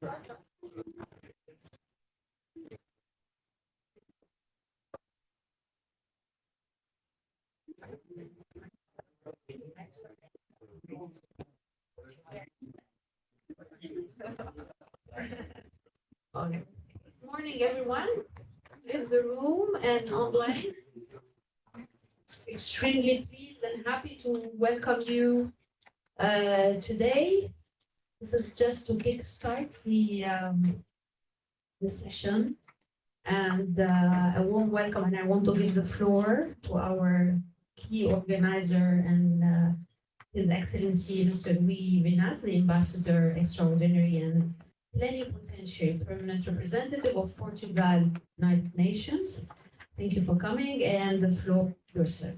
Okay. Good morning, everyone in the room and online. Extremely pleased and happy to welcome you today. This is just to kickstart the session, and a warm welcome. And I want to give the floor to our key organizer and His Excellency Mr. Louis Vinas, the Ambassador Extraordinary and Plenipotentiary Permanent Representative of Portugal, United Nations. Thank you for coming, and the floor yourself.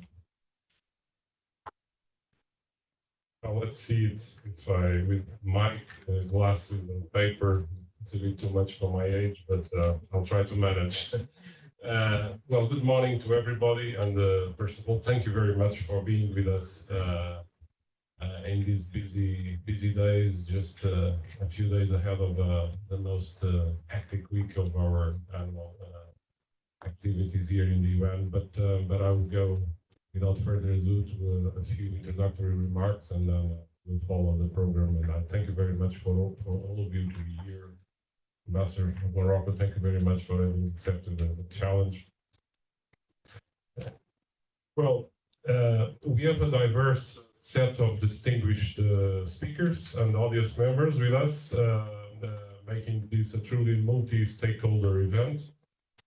Let's see it if I, with mic, glasses, and paper, it's a bit too much for my age, but I'll try to manage. Well, good morning to everybody, and first of all, thank you very much for being with us in these busy days, just a few days ahead of the most hectic week of our annual activities here in the UN. But I will go without further ado to a few introductory remarks, and then we'll follow the program. And I thank you very much for all of you to be here. Ambassador of Morocco, thank you very much for having accepted the challenge. Well, we have a diverse set of distinguished speakers and audience members with us, making this a truly multi-stakeholder event,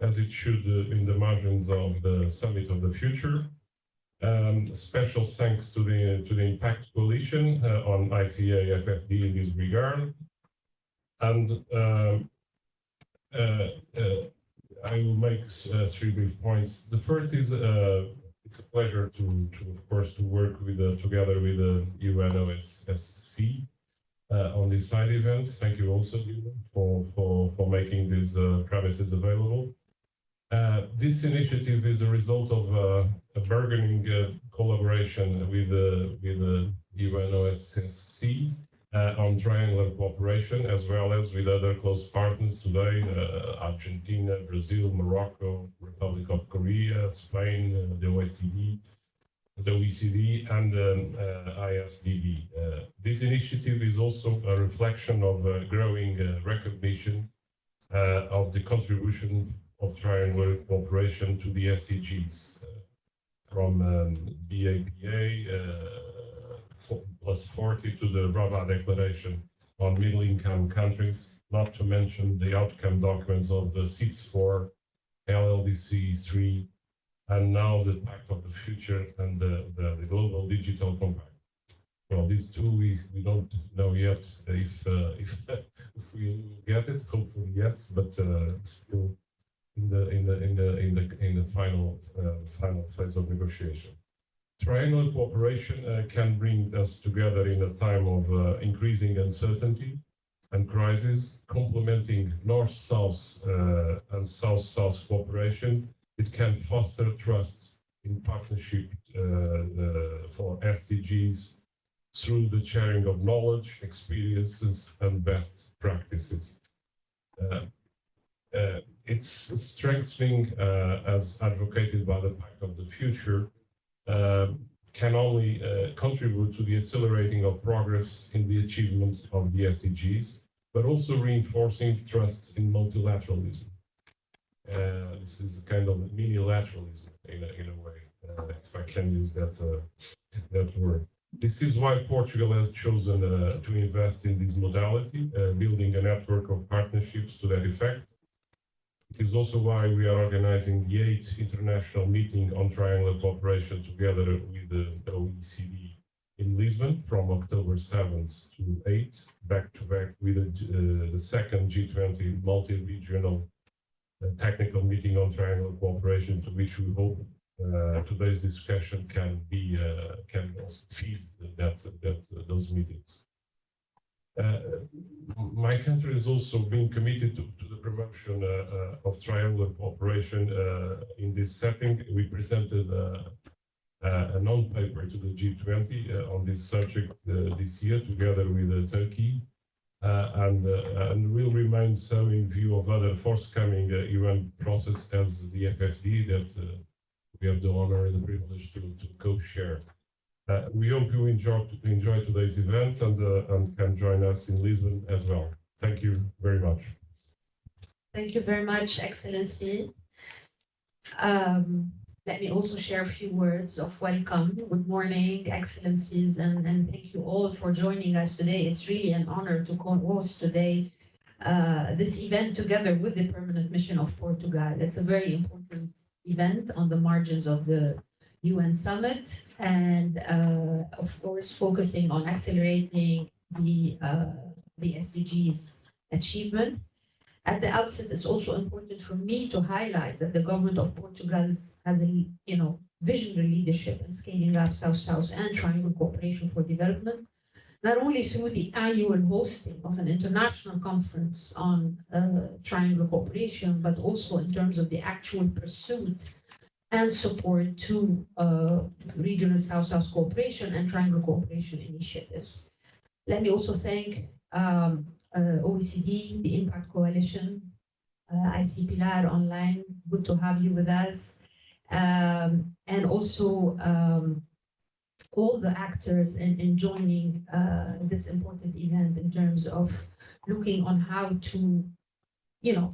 as it should in the margins of the Summit of the Future. Special thanks to the Impact Coalition on IPA FFD in this regard. And I will make three brief points. The first is it's a pleasure to of course to work with together with the UNOSSC on this side event. Thank you also for making these premises available. This initiative is a result of a bargaining collaboration with the UNOSSC on triangular cooperation, as well as with other close partners today, Argentina, Brazil, Morocco, Republic of Korea, Spain, the OECD, and ISDB. This initiative is also a reflection of growing recognition of the contribution of triangular cooperation to the SDGs, from BAPA plus 40 to the Rabat Declaration on middle-income countries, not to mention the outcome documents of the CITES4, LLDC 3, and now the Pact of the Future and the Global Digital Compact. Well, these two we don't know yet if we will get it. Hopefully yes, but still in the final phase of negotiation. Triangular cooperation can bring us together in a time of increasing uncertainty and crisis, complementing North-South and South-South cooperation. It can foster trust in partnership for SDGs through the sharing of knowledge, experiences, and best practices. It's strengthening, as advocated by the Pact of the Future, can only contribute to the accelerating of progress in the achievement of the SDGs, but also reinforcing trust in multilateralism. This is a kind of mini-lateralism in a way, if I can use that word. This is why Portugal has chosen to invest in this modality, building a network of partnerships to that effect. It is also why we are organizing the 8th International Meeting on Triangular Cooperation together with the OECD in Lisbon from October 7th to 8th, back-to-back with the second G20 multi-regional technical meeting on triangular cooperation, to which we hope today's discussion can also feed those meetings. My country has also been committed to the promotion of triangular cooperation in this setting. We presented a non-paper to the G20 on this subject this year, together with Turkey, and will remain so in view of other forthcoming UN process as the FFD that we have the honor and the privilege to co-share. We hope you enjoy today's event and can join us in Lisbon as well. Thank you very much. Thank you very much, Excellency. Let me also share a few words of welcome. Good morning, Excellencies, and thank you all for joining us today. It's really an honor to co-host today this event together with the Permanent Mission of Portugal. It's a very important event on the margins of the UN Summit, and of course, focusing on accelerating the SDGs achievement. At the outset, it's also important for me to highlight that the government of Portugal has a visionary leadership in scaling up South-South and Triangle Cooperation for Development, not only through the annual hosting of an international conference on Triangle Cooperation, but also in terms of the actual pursuit and support to regional South-South cooperation and Triangle Cooperation initiatives. Let me also thank OECD, the Impact Coalition. I see Pilar online. Good to have you with us. And also all the actors in joining this important event in terms of looking on how to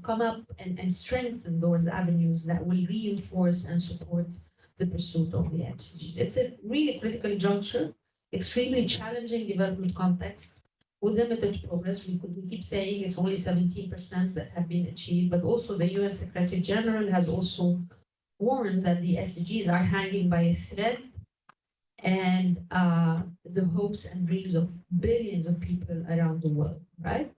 come up and strengthen those avenues that will reinforce and support the pursuit of the SDGs. It's a really critical juncture, extremely challenging development context, with limited progress. We keep saying it's only 17% that have been achieved, but also the UN Secretary General has also warned that the SDGs are hanging by a thread, and the hopes and dreams of billions of people around the world, right?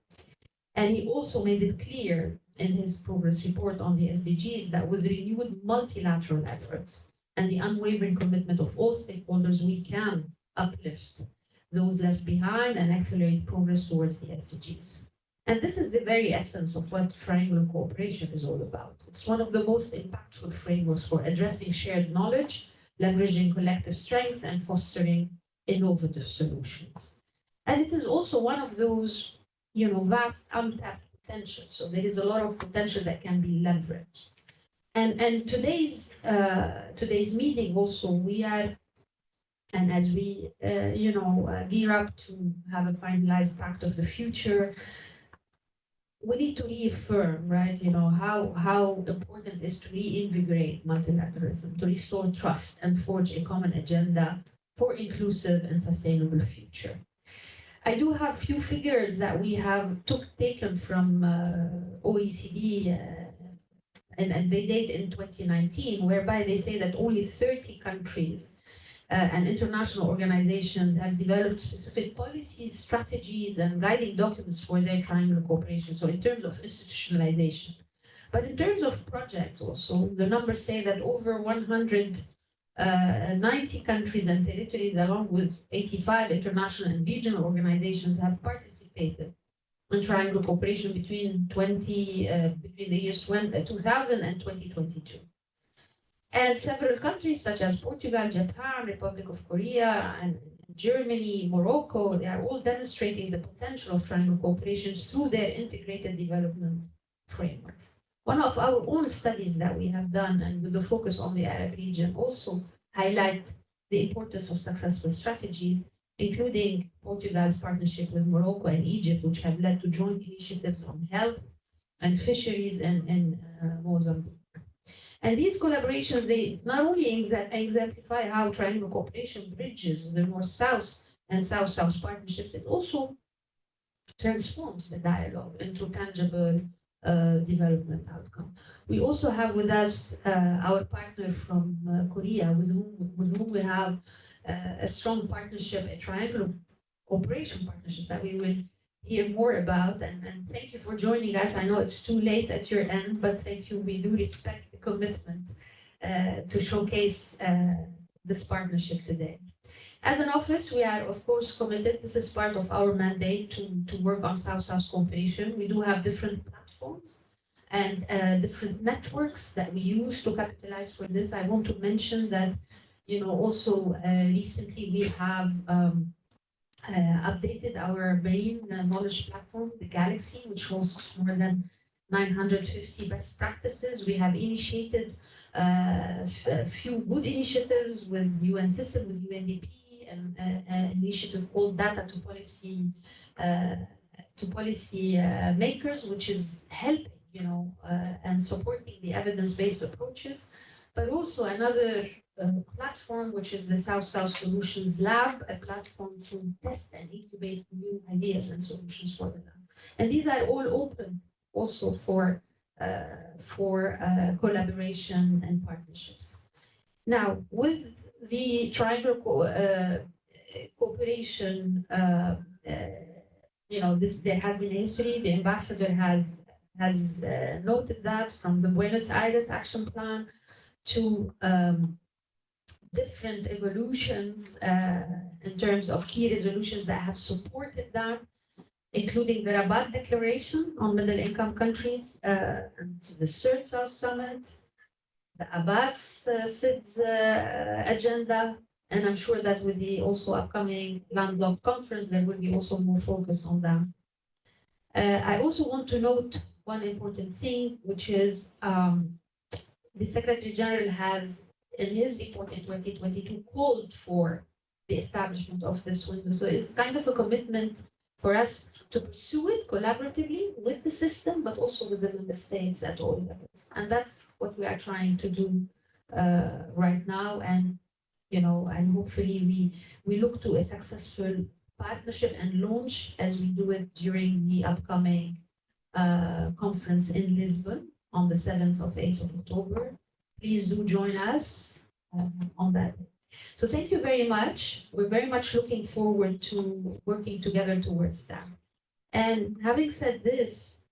And he also made it clear in his progress report on the SDGs that with renewed multilateral efforts and the unwavering commitment of all stakeholders, we can uplift those left behind and accelerate progress towards the SDGs. And this is the very essence of what Triangular Cooperation is all about. It's one of the most impactful frameworks for addressing shared knowledge, leveraging collective strengths, and fostering innovative solutions. And it is also one of those, vast untapped potential. So there is a lot of potential that can be leveraged. And today's meeting also, we are, and as we gear up to have a finalized Pact of the Future, we need to reaffirm, right? How important it is to reinvigorate multilateralism, to restore trust and forge a common agenda for inclusive and sustainable future. I do have a few figures that we have taken from OECD, and they date in 2019, whereby they say that only 30 countries and international organizations have developed specific policies, strategies, and guiding documents for their triangular cooperation. So in terms of institutionalization. But in terms of projects also, the numbers say that over 190 countries and territories, along with 85 international and regional organizations, have participated in triangular cooperation between the years 2000 and 2022. And several countries such as Portugal, Japan, Republic of Korea, and Germany, Morocco, they are all demonstrating the potential of triangular cooperation through their integrated development frameworks. One of our own studies that we have done, and with the focus on the Arab region, also highlight the importance of successful strategies, including Portugal's partnership with Morocco and Egypt, which have led to joint initiatives on health and fisheries in Mozambique. And these collaborations, they not only exemplify how triangular cooperation bridges the North-South and South-South partnerships, it also transforms the dialogue into tangible development outcome. We also have with us our partner from Korea, with whom we have a strong partnership, a triangular cooperation partnership that we will hear more about. And thank you for joining us. I know it's too late at your end, but thank you. We do respect the commitment to showcase this partnership today. As an office, we are, of course, committed. This is part of our mandate to work on South-South cooperation. We do have different platforms and different networks that we use to capitalize for this. I want to mention that, also recently we have updated our main knowledge platform, the Galaxy, which hosts more than 950 best practices. We have initiated a few good initiatives with UN system, with UNDP, and an initiative called Data to Policy Makers, which is helping, and supporting the evidence-based approaches. But also another platform, which is the South-South Solutions Lab, a platform to test and incubate new ideas and solutions for the lab. And these are all open also for collaboration and partnerships. Now, with the triangle cooperation, there has been a history. The ambassador has noted that from the Buenos Aires Action Plan to different evolutions in terms of key resolutions that have supported that, including the Rabat Declaration on Middle-Income Countries, and the Third South Summit, the Abbas SIDS agenda, and I'm sure that with the also upcoming landlocked conference, there will be also more focus on that. I also want to note one important thing, which is the Secretary General has, in his report in 2022, called for the establishment of this window. So it's kind of a commitment for us to pursue it collaboratively with the system, but also with the member states at all levels. And that's what we are trying to do right now. And, and hopefully we look to a successful partnership and launch as we do it during the upcoming conference in Lisbon on the 7th of 8th of October. Please do join us on that. So thank you very much. We're very much looking forward to working together towards that. And having said this,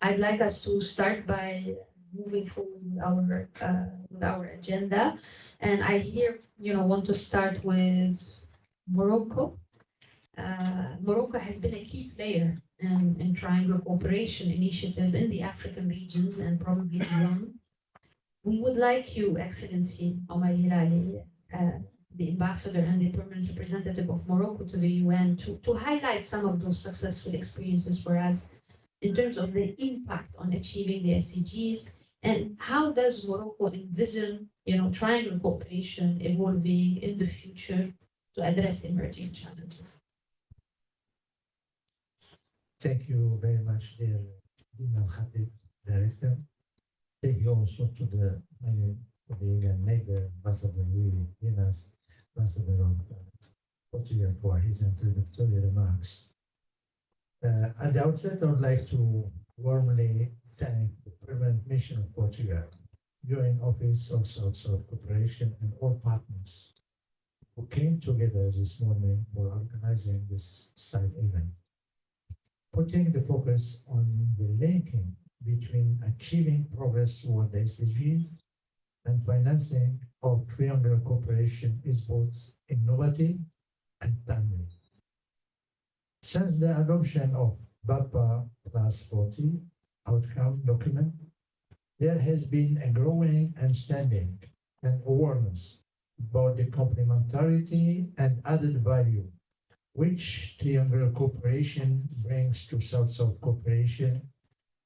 I'd like us to start by moving forward with our agenda. And I here, want to start with Morocco. Morocco has been a key player in triangle cooperation initiatives in the African regions and probably beyond. We would like you, Excellency Omar Hilali, the ambassador and the permanent representative of Morocco to the UN, to highlight some of those successful experiences for us in terms of the impact on achieving the SDGs, and how does Morocco envision, triangle cooperation evolving in the future to address emerging challenges. Thank you very much, dear Imam Khatib, Director. Thank you also to the Indian neighbor, Ambassador Louis Dinas, Ambassador of Portugal, for his introductory remarks. At the outset, I would like to warmly thank the Permanent Mission of Portugal, UN Office of South-South Cooperation, and all partners who came together this morning for organizing this side event, putting the focus on the linking between achieving progress toward the SDGs and financing of triangular cooperation is both innovative and timely. Since the adoption of BAPA Plus 40 outcome document, there has been a growing understanding and awareness about the complementarity and added value which triangular cooperation brings to South-South cooperation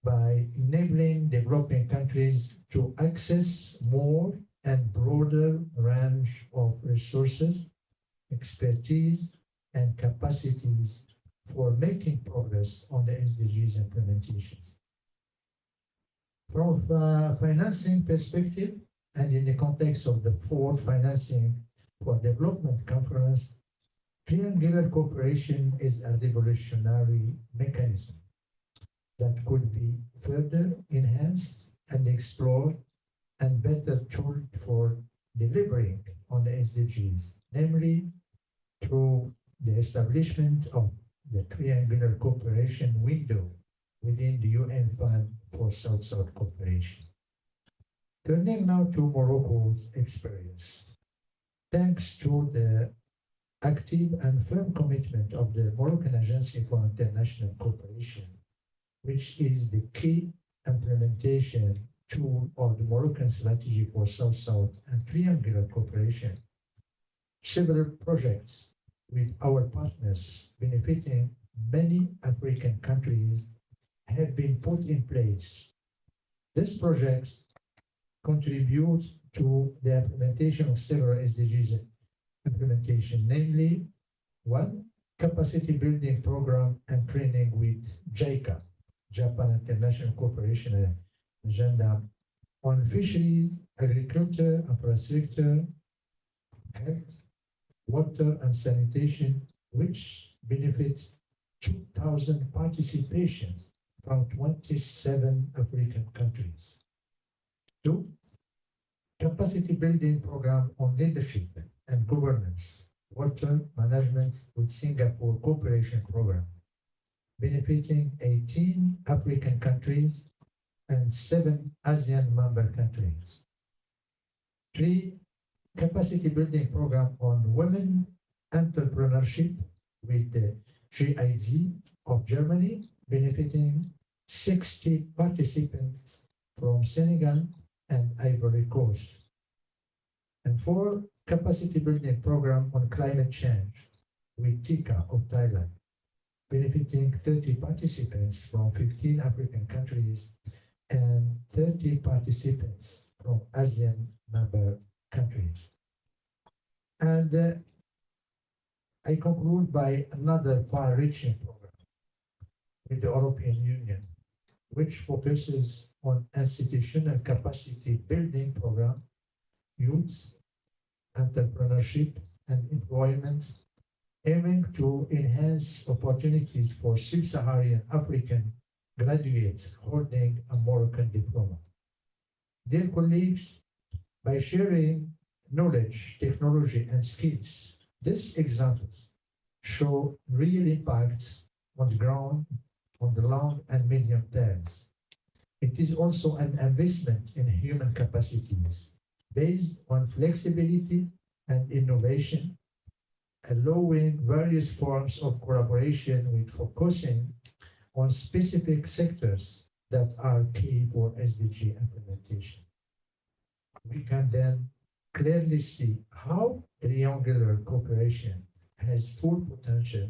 by enabling developing countries to access more and broader range of resources, expertise, and capacities for making progress on the SDGs implementations. From a financing perspective, and in the context of the fourth Financing for Development Conference, triangular cooperation is a revolutionary mechanism that could be further enhanced and explored and better tooled for delivering on the SDGs, namely through the establishment of the triangular cooperation window within the UN Fund for South-South Cooperation. Turning now to Morocco's experience. Thanks to the active and firm commitment of the Moroccan Agency for International Cooperation, which is the key implementation tool of the Moroccan strategy for South-South and triangular cooperation, several projects with our partners benefiting many African countries have been put in place. This project contributes to the implementation of several SDGs implementation, namely, one, capacity building program and training with JICA, Japan International Cooperation Agenda, on fisheries, agriculture, infrastructure, health, water, and sanitation, which benefit 2,000 participations from 27 African countries. Two, capacity building program on leadership and governance, water management with Singapore Cooperation Program, benefiting 18 African countries and 7 ASEAN member countries. Three, capacity building program on women entrepreneurship with the GIZ of Germany, benefiting 60 participants from Senegal and Ivory Coast. And four, capacity building program on climate change with TICA of Thailand, benefiting 30 participants from 15 African countries and 30 participants from ASEAN member countries. And I conclude by another far-reaching program with the European Union, which focuses on institutional capacity building program, youth, entrepreneurship, and employment, aiming to enhance opportunities for sub-Saharan African graduates holding a Moroccan diploma. Dear colleagues, by sharing knowledge, technology, and skills, these examples show real impacts on the ground, on the long and medium terms. It is also an investment in human capacities based on flexibility and innovation, allowing various forms of collaboration with focusing on specific sectors that are key for SDG implementation. We can then clearly see how triangular cooperation has full potential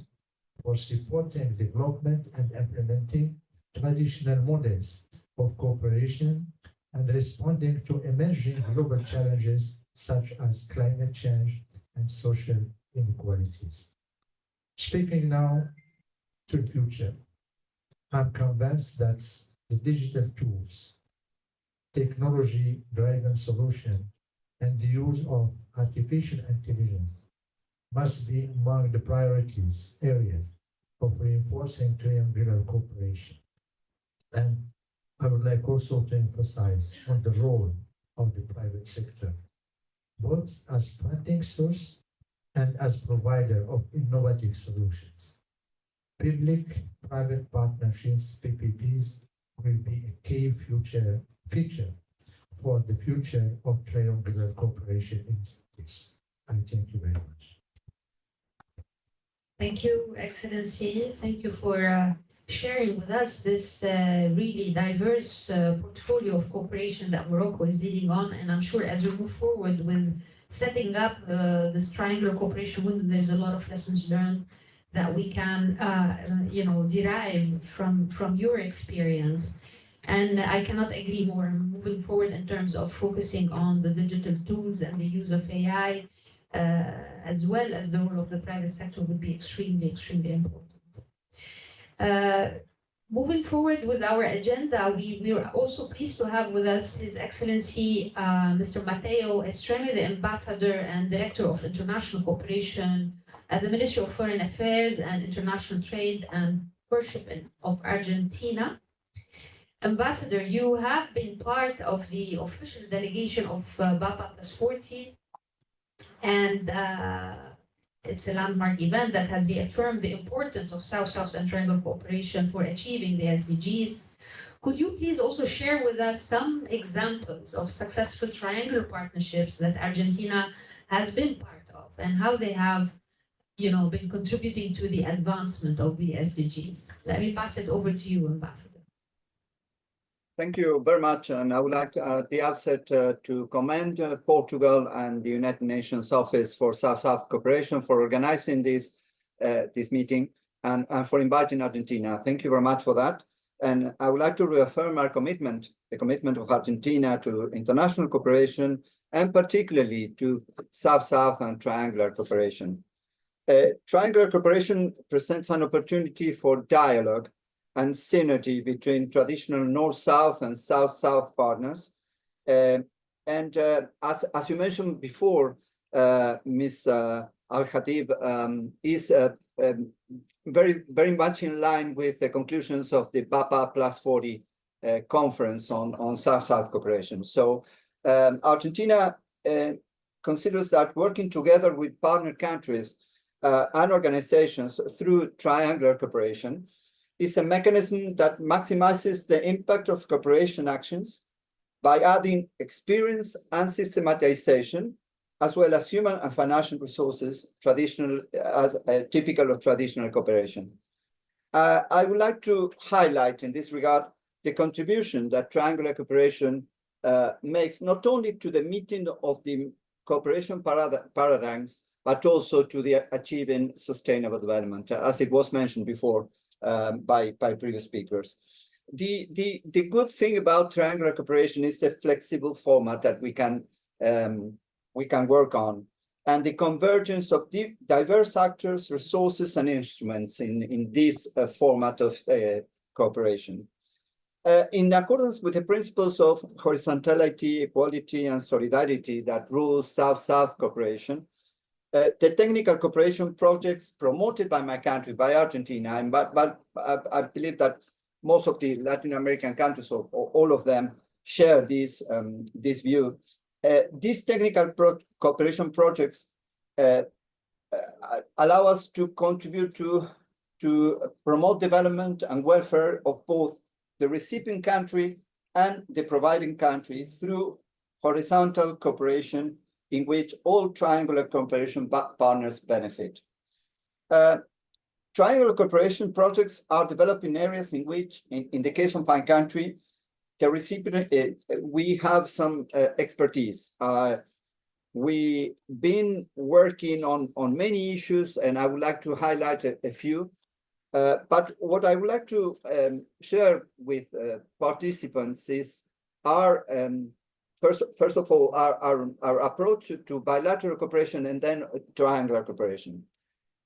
for supporting development and implementing traditional models of cooperation and responding to emerging global challenges such as climate change and social inequalities. Speaking now to the future, I'm convinced that the digital tools, technology-driven solution, and the use of artificial intelligence must be among the priorities areas of reinforcing triangular cooperation. And I would like also to emphasize on the role of the private sector, both as funding source and as provider of innovative solutions. Public-private partnerships, PPPs, will be a key feature for the future of triangular cooperation in this. I thank you very much. Thank you, Excellency. Thank you for sharing with us this really diverse portfolio of cooperation that Morocco is leading on. And I'm sure as we move forward with setting up this triangular cooperation window, there's a lot of lessons learned that we can, derive from your experience. And I cannot agree more. Moving forward in terms of focusing on the digital tools and the use of AI, as well as the role of the private sector would be extremely, extremely important. Moving forward with our agenda, we are also pleased to have with us His Excellency Mr. Matteo Estremi, the Ambassador and Director of International Cooperation at the Ministry of Foreign Affairs and International Trade and Worship of Argentina. Ambassador, you have been part of the official delegation of BAPA Plus 40, and it's a landmark event that has reaffirmed the importance of South-South and triangular cooperation for achieving the SDGs. Could you please also share with us some examples of successful triangular partnerships that Argentina has been part of and how they have, been contributing to the advancement of the SDGs? Let me pass it over to you, Ambassador. Thank you very much. And I would like to, at the outset to commend Portugal and the United Nations Office for South-South Cooperation for organizing this meeting and for inviting Argentina. Thank you very much for that. And I would like to reaffirm our commitment, the commitment of Argentina to international cooperation and particularly to South-South and triangular cooperation. Triangular cooperation presents an opportunity for dialogue and synergy between traditional North-South and South-South partners. As you mentioned before, Ms. Al-Khatib is very much in line with the conclusions of the BAPA Plus 40 conference on South-South cooperation. So Argentina considers that working together with partner countries and organizations through triangular cooperation is a mechanism that maximizes the impact of cooperation actions by adding experience and systematization, as well as human and financial resources typical of traditional cooperation. I would like to highlight in this regard the contribution that triangular cooperation makes not only to the meeting of the cooperation paradigms, but also to the achieving sustainable development, as it was mentioned before by previous speakers. The good thing about triangular cooperation is the flexible format that we can work on, and the convergence of diverse actors, resources, and instruments in this format of cooperation. In accordance with the principles of horizontality, equality, and solidarity that rules South-South cooperation, the technical cooperation projects promoted by my country, by Argentina, but I believe that most of the Latin American countries, or all of them, share this view. These technical cooperation projects allow us to contribute to promote development and welfare of both the recipient country and the providing country through horizontal cooperation in which all triangular cooperation partners benefit. Triangular cooperation projects are developed in areas in which, in the case of my country, the recipient, we have some expertise. We've been working on many issues, and I would like to highlight a few. But what I would like to share with participants is our first of all, our approach to bilateral cooperation and then triangular cooperation.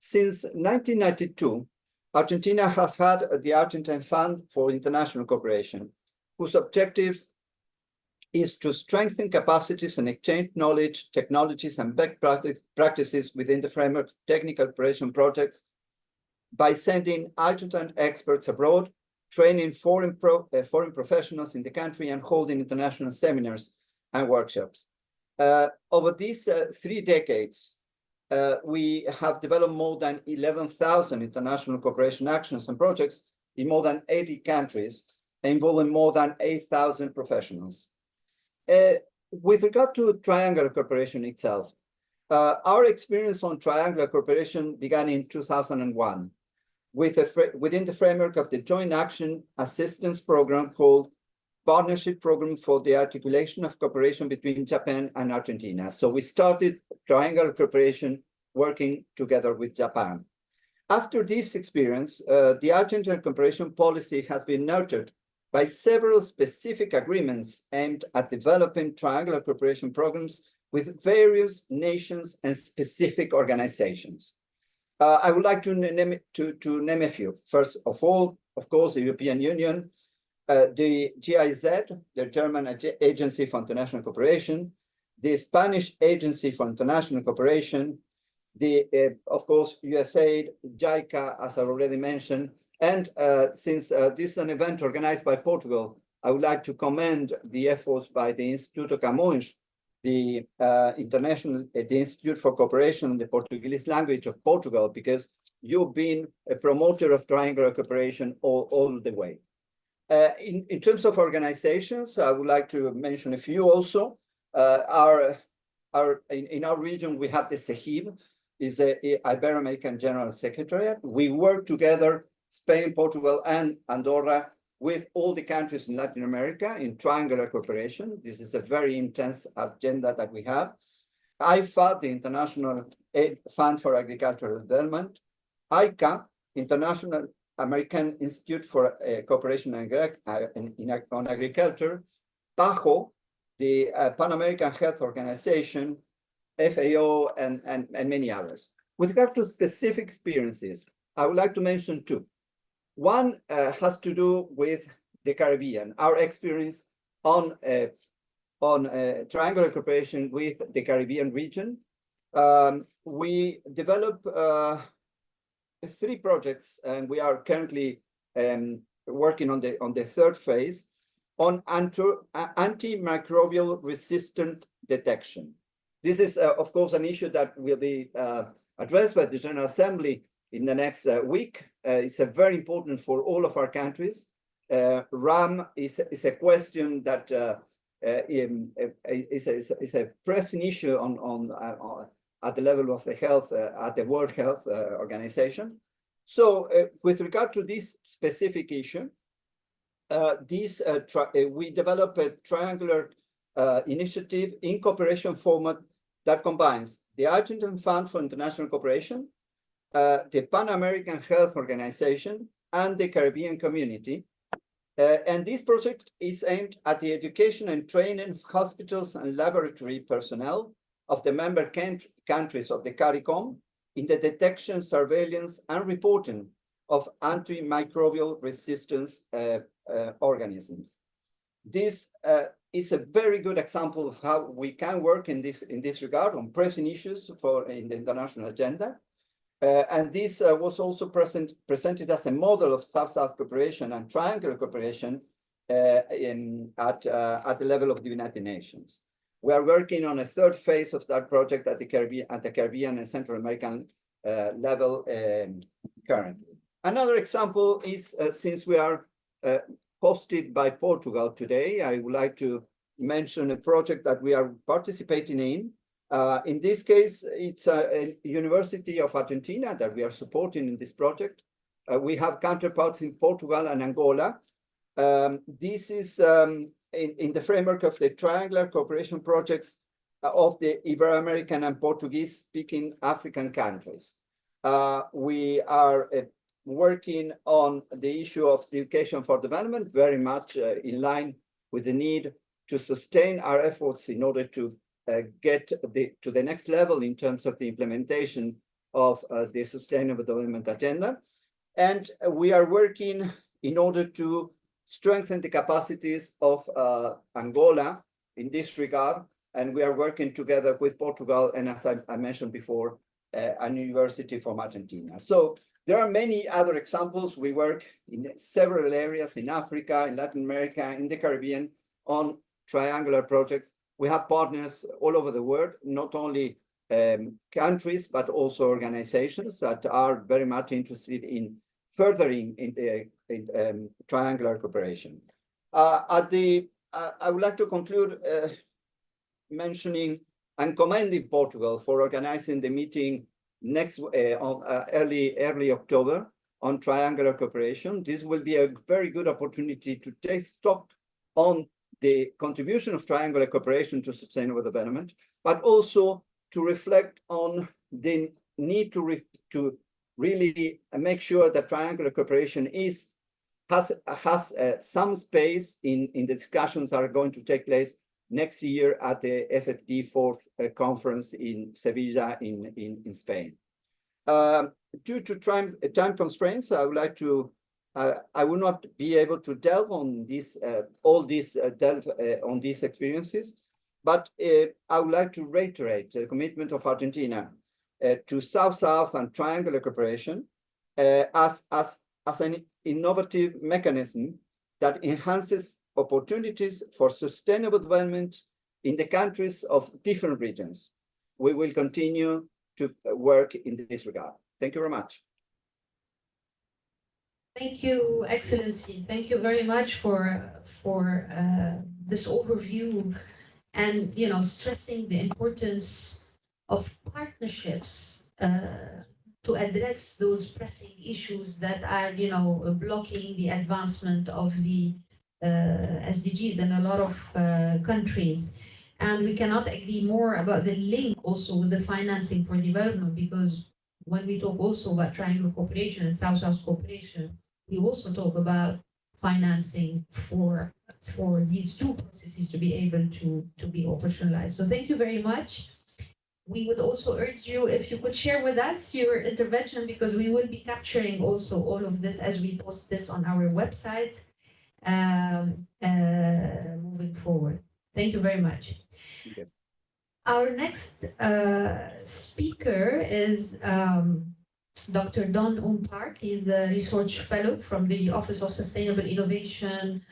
Since 1992, Argentina has had the Argentine Fund for International Cooperation, whose objectives is to strengthen capacities and exchange knowledge, technologies, and best practices within the framework of technical cooperation projects by sending Argentine experts abroad, training foreign professionals in the country, and holding international seminars and workshops. Over these 3 decades, we have developed more than 11,000 international cooperation actions and projects in more than 80 countries, involving more than 8,000 professionals. With regard to triangular cooperation itself, our experience on triangular cooperation began in 2001 within the framework of the Joint Action Assistance Program called Partnership Program for the Articulation of Cooperation between Japan and Argentina. So we started triangular cooperation working together with Japan. After this experience, the Argentine cooperation policy has been nurtured by several specific agreements aimed at developing triangular cooperation programs with various nations and specific organizations. I would like to name a few. First of all, of course, the European Union, the GIZ, the German Agency for International Cooperation, the Spanish Agency for International Cooperation, of course, USAID, JICA, as I already mentioned. And since this is an event organized by Portugal, I would like to commend the efforts by the Instituto Camões, the Institute for Cooperation in the Portuguese language of Portugal, because you've been a promoter of triangular cooperation all the way. In terms of organizations, I would like to mention a few also. In our region, we have the CEGIB, is the Ibero-American General Secretariat. We work together, Spain, Portugal, and Andorra, with all the countries in Latin America in triangular cooperation. This is a very intense agenda that we have. IFA, the International Aid Fund for Agricultural Development, ICA, International American Institute for Cooperation on Agriculture, PAHO, the Pan American Health Organization, FAO, and many others. With regard to specific experiences, I would like to mention two. One has to do with the Caribbean, our experience on triangular cooperation with the Caribbean region. We developed 3 projects, and we are currently working on the third phase on antimicrobial resistant detection. This is, of course, an issue that will be addressed by the General Assembly in the next week. It's very important for all of our countries. RAM is a question that is a pressing issue at the level of the health, at the World Health Organization. So with regard to this specific issue, we developed a triangular initiative in cooperation format that combines the Argentine Fund for International Cooperation, the Pan American Health Organization, and the Caribbean community. And this project is aimed at the education and training of hospitals and laboratory personnel of the member countries of the CARICOM in the detection, surveillance, and reporting of antimicrobial resistance organisms. This is a very good example of how we can work in this regard on pressing issues in the international agenda. And this was also presented as a model of South-South cooperation and triangular cooperation at the level of the United Nations. We are working on a third phase of that project at the Caribbean and Central American level currently. Another example is, since we are hosted by Portugal today, I would like to mention a project that we are participating in. In this case, it's a University of Argentina that we are supporting in this project. We have counterparts in Portugal and Angola. This is in the framework of the triangular cooperation projects of the Ibero-American and Portuguese-speaking African countries. We are working on the issue of education for development, very much in line with the need to sustain our efforts in order to get to the next level in terms of the implementation of the Sustainable Development Agenda. And we are working in order to strengthen the capacities of Angola in this regard. And we are working together with Portugal and, as I mentioned before, a university from Argentina. So there are many other examples. We work in several areas in Africa, in Latin America, in the Caribbean on triangular projects. We have partners all over the world, not only countries, but also organizations that are very much interested in furthering in triangular cooperation. I would like to conclude mentioning and commending Portugal for organizing the meeting next early October on triangular cooperation. This will be a very good opportunity to take stock on the contribution of triangular cooperation to sustainable development, but also to reflect on the need to really make sure that triangular cooperation has some space in the discussions that are going to take place next year at the FFD 4th conference in Sevilla in Spain. Due to time constraints, I would like to I will not be able to delve on all these experiences, but I would like to reiterate the commitment of Argentina to South-South and triangular cooperation as an innovative mechanism that enhances opportunities for sustainable development in the countries of different regions. We will continue to work in this regard. Thank you very much. Thank you, Excellency. Thank you very much for this overview and stressing the importance of partnerships to address those pressing issues that are, blocking the advancement of the SDGs in a lot of countries. And we cannot agree more about the link also with the financing for development, because when we talk also about triangle cooperation and South-South cooperation, we also talk about financing for these two processes to be able to be operationalized. So thank you very much. We would also urge you, if you could share with us your intervention, because we will be capturing also all of this as we post this on our website moving forward. Thank you very much. Okay. Our next speaker is Dr. Don Park. He's a research fellow from the Office of Sustainable Innovation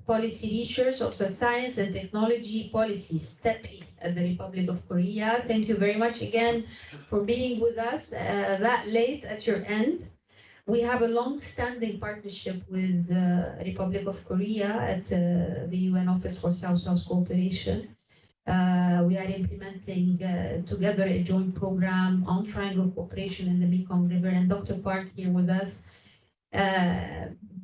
Policy Research of the Science and Technology Policy, STEPI, at the Republic of Korea. Thank you very much again for being with us that late at your end. We have a long-standing partnership with Republic of Korea at the UN Office for South-South Cooperation. We are implementing together a joint program on triangle cooperation in the Mekong River, and Dr. Park here with us.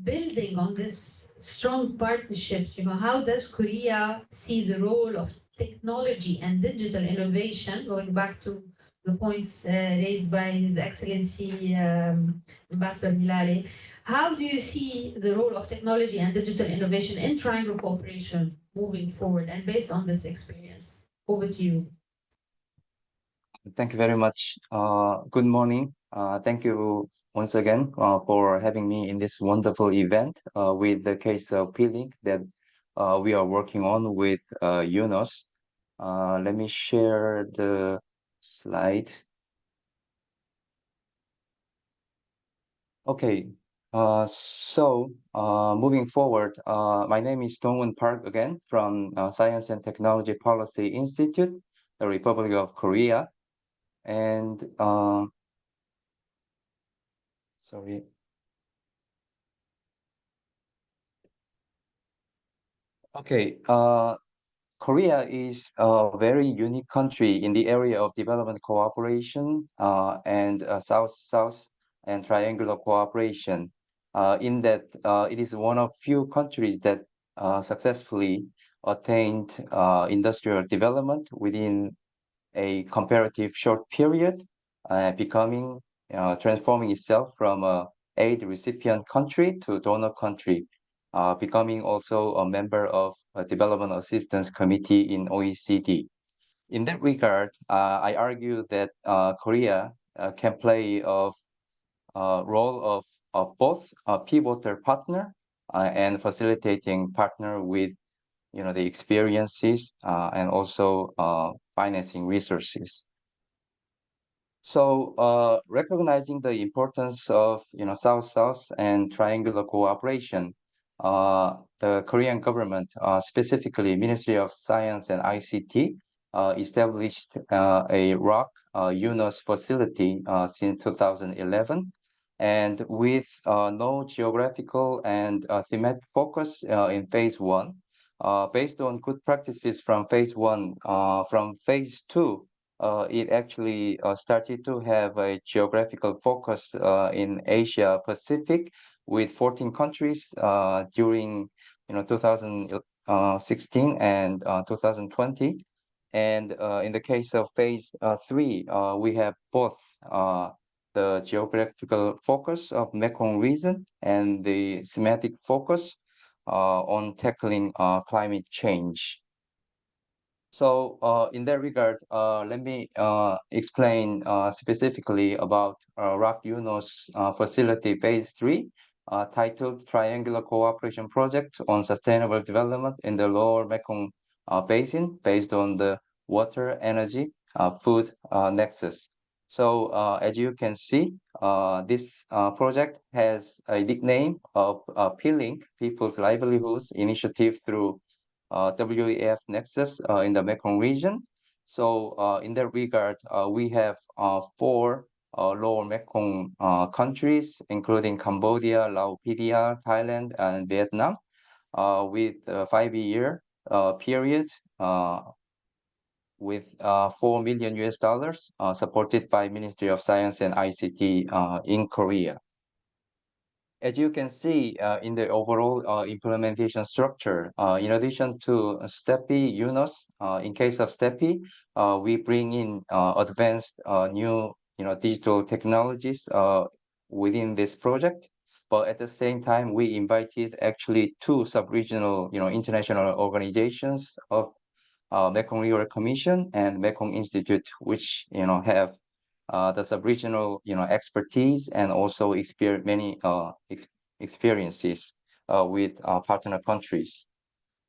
Building on this strong partnerships, how does Korea see the role of technology and digital innovation, going back to the points raised by His Excellency Ambassador Hilali? How do you see the role of technology and digital innovation in triangle cooperation moving forward, and based on this experience? Over to you. Thank you very much. Good morning. Thank you once again for having me in this wonderful event with the case of peeling that we are working on with UNOS. Let me share the slide. Okay, so moving forward, my name is Dongwon Park again from Science and Technology Policy Institute, the Republic of Korea. And sorry. Okay, Korea is a very unique country in the area of development cooperation and South-South and triangular cooperation. In that it is one of few countries that successfully attained industrial development within a comparative short period, transforming itself from a aid recipient country to donor country, becoming also a member of a Development Assistance Committee in OECD. In that regard, I argue that Korea can play a role of both a pivotal partner and facilitating partner with the experiences and also financing resources. So recognizing the importance of South-South and triangular cooperation, the Korean government, specifically Ministry of Science and ICT, established a ROC UNOS facility since 2011, and with no geographical and thematic focus in phase 1. Based on good practices from phase 1, from phase 2, it actually started to have a geographical focus in Asia Pacific with 14 countries during 2016 and 2020. And in the case of phase 3, we have both the geographical focus of Mekong region and the thematic focus on tackling climate change. So in that regard, let me explain specifically about ROC UNOS facility phase 3, titled Triangular Cooperation Project on Sustainable Development in the Lower Mekong Basin, based on the water, energy, food nexus. So as you can see, this project has a nickname of Peeling People's Livelihoods Initiative through WEF Nexus in the Mekong region. So in that regard, we have 4 lower Mekong countries, including Cambodia, Laos, PDR, Thailand, and Vietnam, with a 5-year period with 4 million US dollars, supported by Ministry of Science and ICT in Korea. As you can see in the overall implementation structure, in addition to STEPI, UNOS, in case of STEPI, we bring in advanced new digital technologies within this project. But at the same time, we invited actually two sub-regional international organizations of Mekong River Commission and Mekong Institute, which have the sub-regional expertise and also many experiences with partner countries.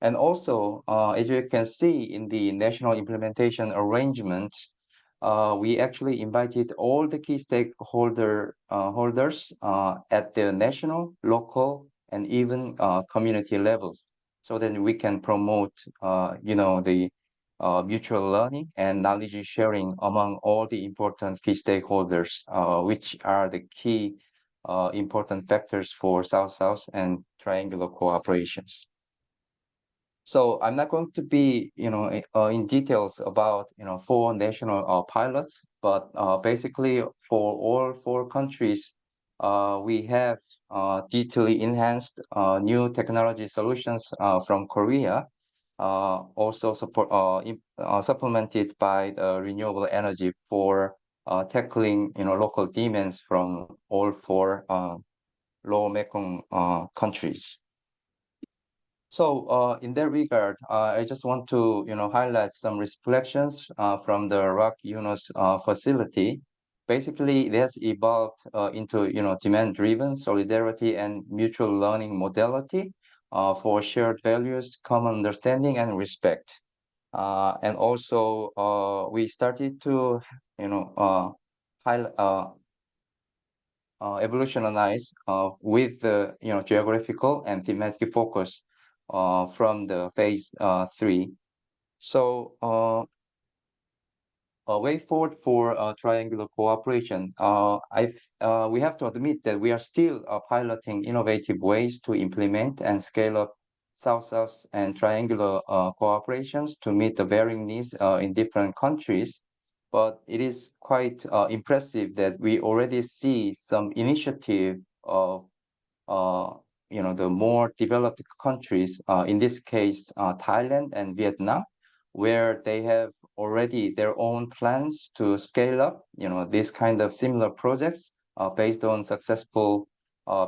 And also, as you can see in the national implementation arrangements, we actually invited all the key holders at the national, local, and even community levels, so that we can promote, the mutual learning and knowledge sharing among all the important key stakeholders, which are the key important factors for South-South and triangular cooperations. So I'm not going to be, in details about, 4 national pilots, but basically for all 4 countries, we have digitally enhanced new technology solutions from Korea, also supplemented by renewable energy for tackling, local demands from all 4 Lower Mekong countries. So in that regard, I just want to highlight some reflections from the ROC UNOS facility. Basically, it has evolved into demand-driven solidarity and mutual learning modality for shared values, common understanding, and respect. And also, we started to evolutionize with the geographical and thematic focus from the phase 3. So a way forward for triangular cooperation, we have to admit that we are still piloting innovative ways to implement and scale up South-South and triangular cooperations to meet the varying needs in different countries. But it is quite impressive that we already see some initiative of the more developed countries, in this case, Thailand and Vietnam, where they have already their own plans to scale up, this kind of similar projects based on successful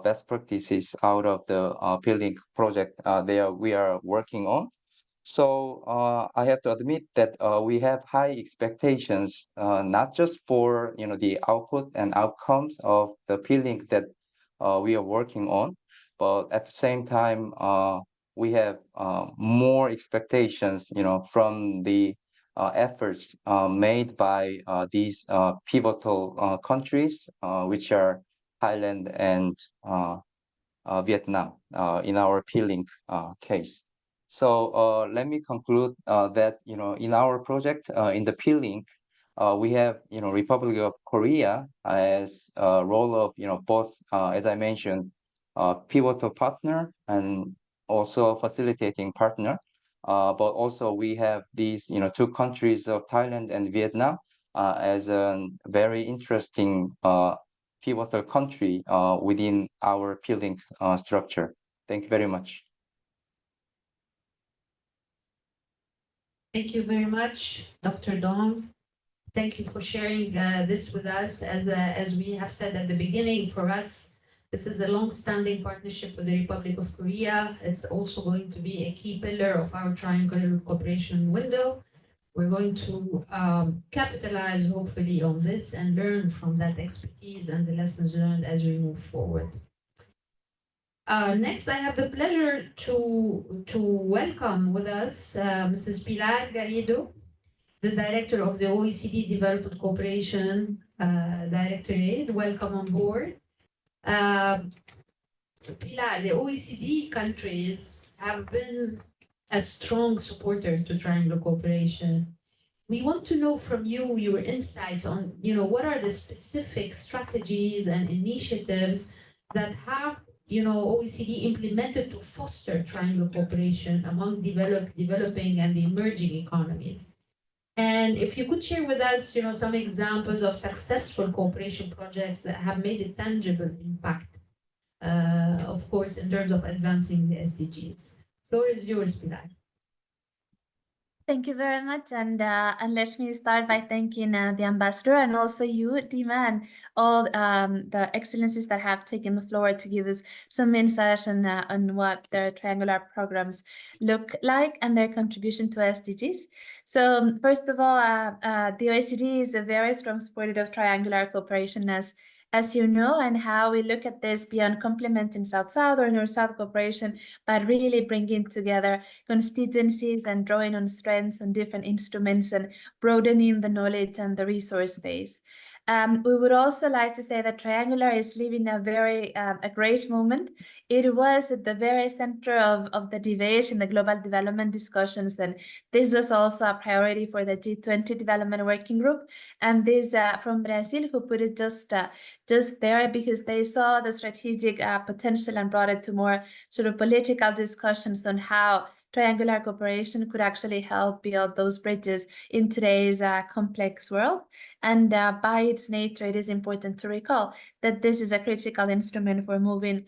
best practices out of the P-Link project we are working on. So I have to admit that we have high expectations, not just for the output and outcomes of the P-Link that we are working on, but at the same time, we have more expectations, from the efforts made by these pivotal countries, which are Thailand and Vietnam in our P-Link case. So let me conclude that in our project in the P-Link, we have Republic of Korea as a role of both, as I mentioned, pivotal partner and also facilitating partner. But also we have these 2 countries of Thailand and Vietnam as a very interesting pivotal country within our P-Link structure. Thank you very much. Thank you very much, Dr. Dong. Thank you for sharing this with us. As we have said at the beginning, for us, this is a long-standing partnership with the Republic of Korea. It's also going to be a key pillar of our triangular cooperation window. We're going to capitalize, hopefully, on this and learn from that expertise and the lessons learned as we move forward. Next, I have the pleasure to welcome with us Mrs. Pilar Garrido, the Director of the OECD Development Cooperation Directorate. Welcome on board. Pilar, the OECD countries have been a strong supporter to triangular cooperation. We want to know from you your insights on, what are the specific strategies and initiatives that have, OECD implemented to foster triangular cooperation among developing and the emerging economies. And if you could share with us, some examples of successful cooperation projects that have made a tangible impact, of course, in terms of advancing the SDGs. Floor is yours, Pilar. Thank you very much, and let me start by thanking the ambassador and also you, Dima, and all the excellencies that have taken the floor to give us some insight on what their triangular programs look like and their contribution to SDGs. So first of all, the OECD is a very strong supporter of triangular cooperation, as you know, and how we look at this beyond complementing South-South or North-South cooperation, but really bringing together constituencies and drawing on strengths and different instruments and broadening the knowledge and the resource base. We would also like to say that Triangular is living a great moment. It was at the very center of the debate in the global development discussions, and this was also a priority for the G20 Development Working Group. And this from Brazil, who put it just there because they saw the strategic potential and brought it to more sort of political discussions on how triangular cooperation could actually help build those bridges in today's complex world. And by its nature, it is important to recall that this is a critical instrument for moving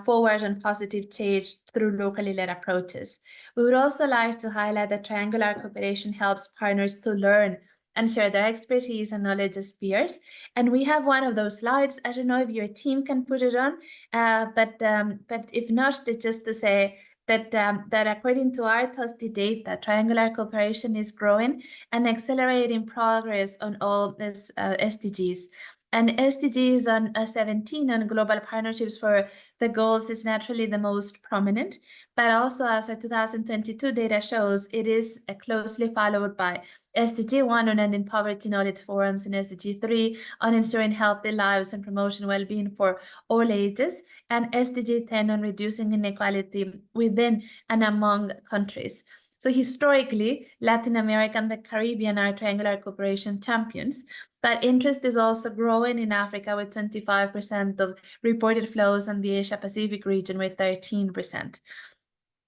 forward on positive change through locally led approaches. We would also like to highlight that triangular cooperation helps partners to learn and share their expertise and knowledge as peers. And we have one of those slides. I don't know if your team can put it on, but if not, it's just to say that according to our trusty data, triangular cooperation is growing and accelerating progress on all these SDGs. And SDGs on 17 on global partnerships for the goals is naturally the most prominent, but also as our 2022 data shows, it is closely followed by SDG 1 on ending poverty knowledge forums and SDG 3 on ensuring healthy lives and promotion well-being for all ages, and SDG 10 on reducing inequality within and among countries. So historically, Latin America and the Caribbean are triangular cooperation champions, but interest is also growing in Africa with 25% of reported flows and the Asia-Pacific region with 13%.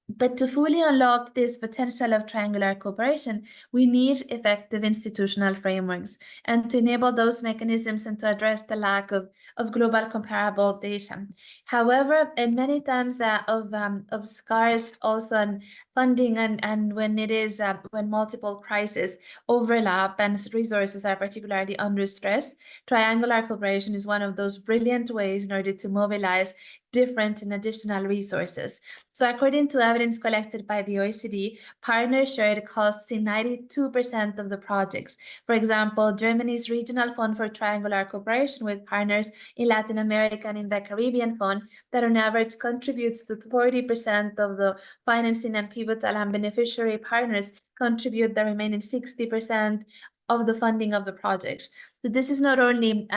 But to fully unlock this potential of triangular cooperation, we need effective institutional frameworks and to enable those mechanisms and to address the lack of global comparable data. However, in many times of scarce also on funding and when it is when multiple crises overlap and resources are particularly under stress, triangular cooperation is one of those brilliant ways in order to mobilize different and additional resources. So according to evidence collected by the OECD, partners shared costs in 92% of the projects. For example, Germany's Regional Fund for Triangular Cooperation with partners in Latin America and in the Caribbean Fund that on average contributes to 40% of the financing, and pivotal and beneficiary partners contribute the remaining 60% of the funding of the project. So this is not only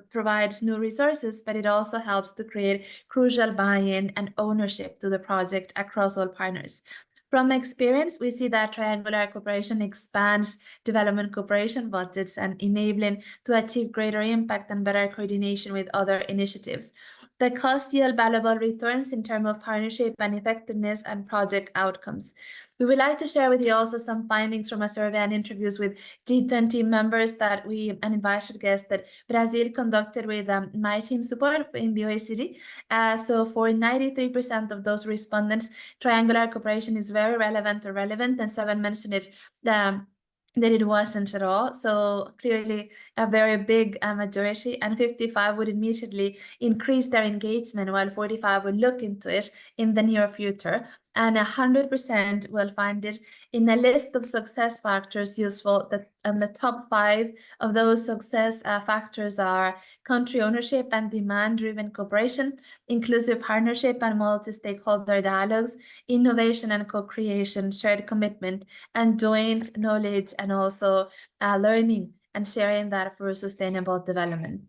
provides new resources, but it also helps to create crucial buy-in and ownership to the project across all partners. From experience, we see that triangular cooperation expands development cooperation budgets and enabling to achieve greater impact and better coordination with other initiatives. The costs yield valuable returns in terms of partnership and effectiveness and project outcomes. We would like to share with you also some findings from a survey and interviews with G20 members that and invited guests that Brazil conducted with my team support in the OECD. So for 93% of those respondents, triangular cooperation is very relevant or relevant, and 7 mentioned it that it wasn't at all. So clearly a very big majority, and 55 would immediately increase their engagement, while 45 would look into it in the near future. And 100% will find it in a list of success factors useful. The top 5 of those success factors are country ownership and demand-driven cooperation, inclusive partnership and multi-stakeholder dialogues, innovation and co-creation, shared commitment, and joint knowledge, and also learning and sharing that for sustainable development.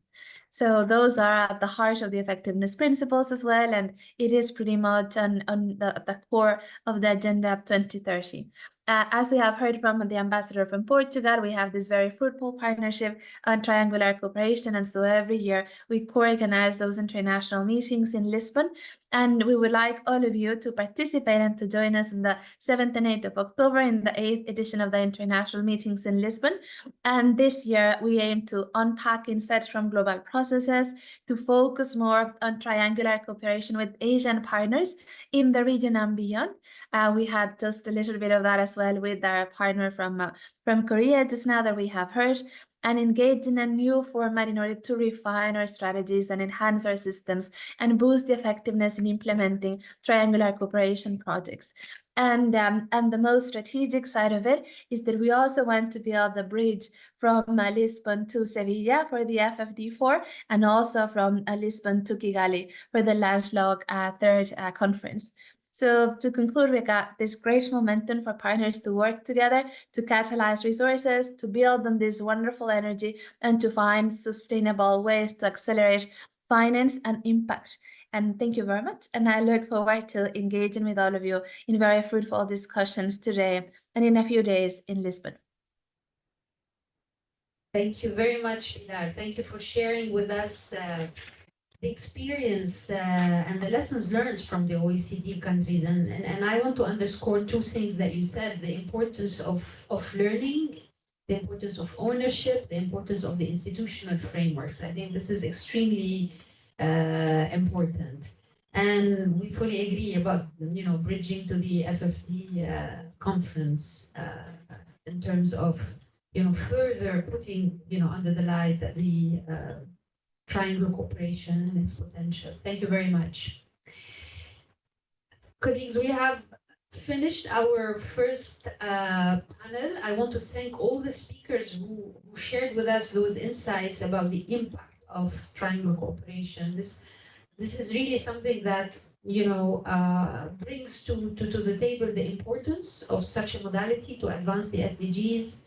So those are at the heart of the effectiveness principles as well, and it is pretty much on the core of the Agenda 2030. As we have heard from the ambassador from Portugal, we have this very fruitful partnership on triangular cooperation, and so every year we co-organize those international meetings in Lisbon, And we would like all of you to participate and to join us on the 7th and 8th of October in the 8th edition of the International Meetings in Lisbon. And this year, we aim to unpack insights from global processes, to focus more on triangular cooperation with Asian partners in the region and beyond. We had just a little bit of that as well with our partner from Korea just now that we have heard, and engage in a new format in order to refine our strategies and enhance our systems and boost the effectiveness in implementing triangular cooperation projects. And the most strategic side of it is that we also want to build the bridge from Lisbon to Sevilla for the FFD4, and also from Lisbon to Kigali for the Landslog third conference. So to conclude, we got this great momentum for partners to work together, to catalyze resources, to build on this wonderful energy, and to find sustainable ways to accelerate finance and impact. And thank you very much. And I look forward to engaging with all of you in very fruitful discussions today and in a few days in Lisbon. Thank you very much, Pilar. Thank you for sharing with us the experience and the lessons learned from the OECD countries. And I want to underscore two things that you said: the importance of learning, the importance of ownership, the importance of the institutional frameworks. I think this is extremely important. And we fully agree about, bridging to the FFD conference in terms of, further putting, under the light the triangle cooperation and its potential. Thank you very much. Colleagues, we have finished our first panel. I want to thank all the speakers who shared with us those insights about the impact of triangle cooperation. This is really something that brings to the table the importance of such a modality to advance the SDGs,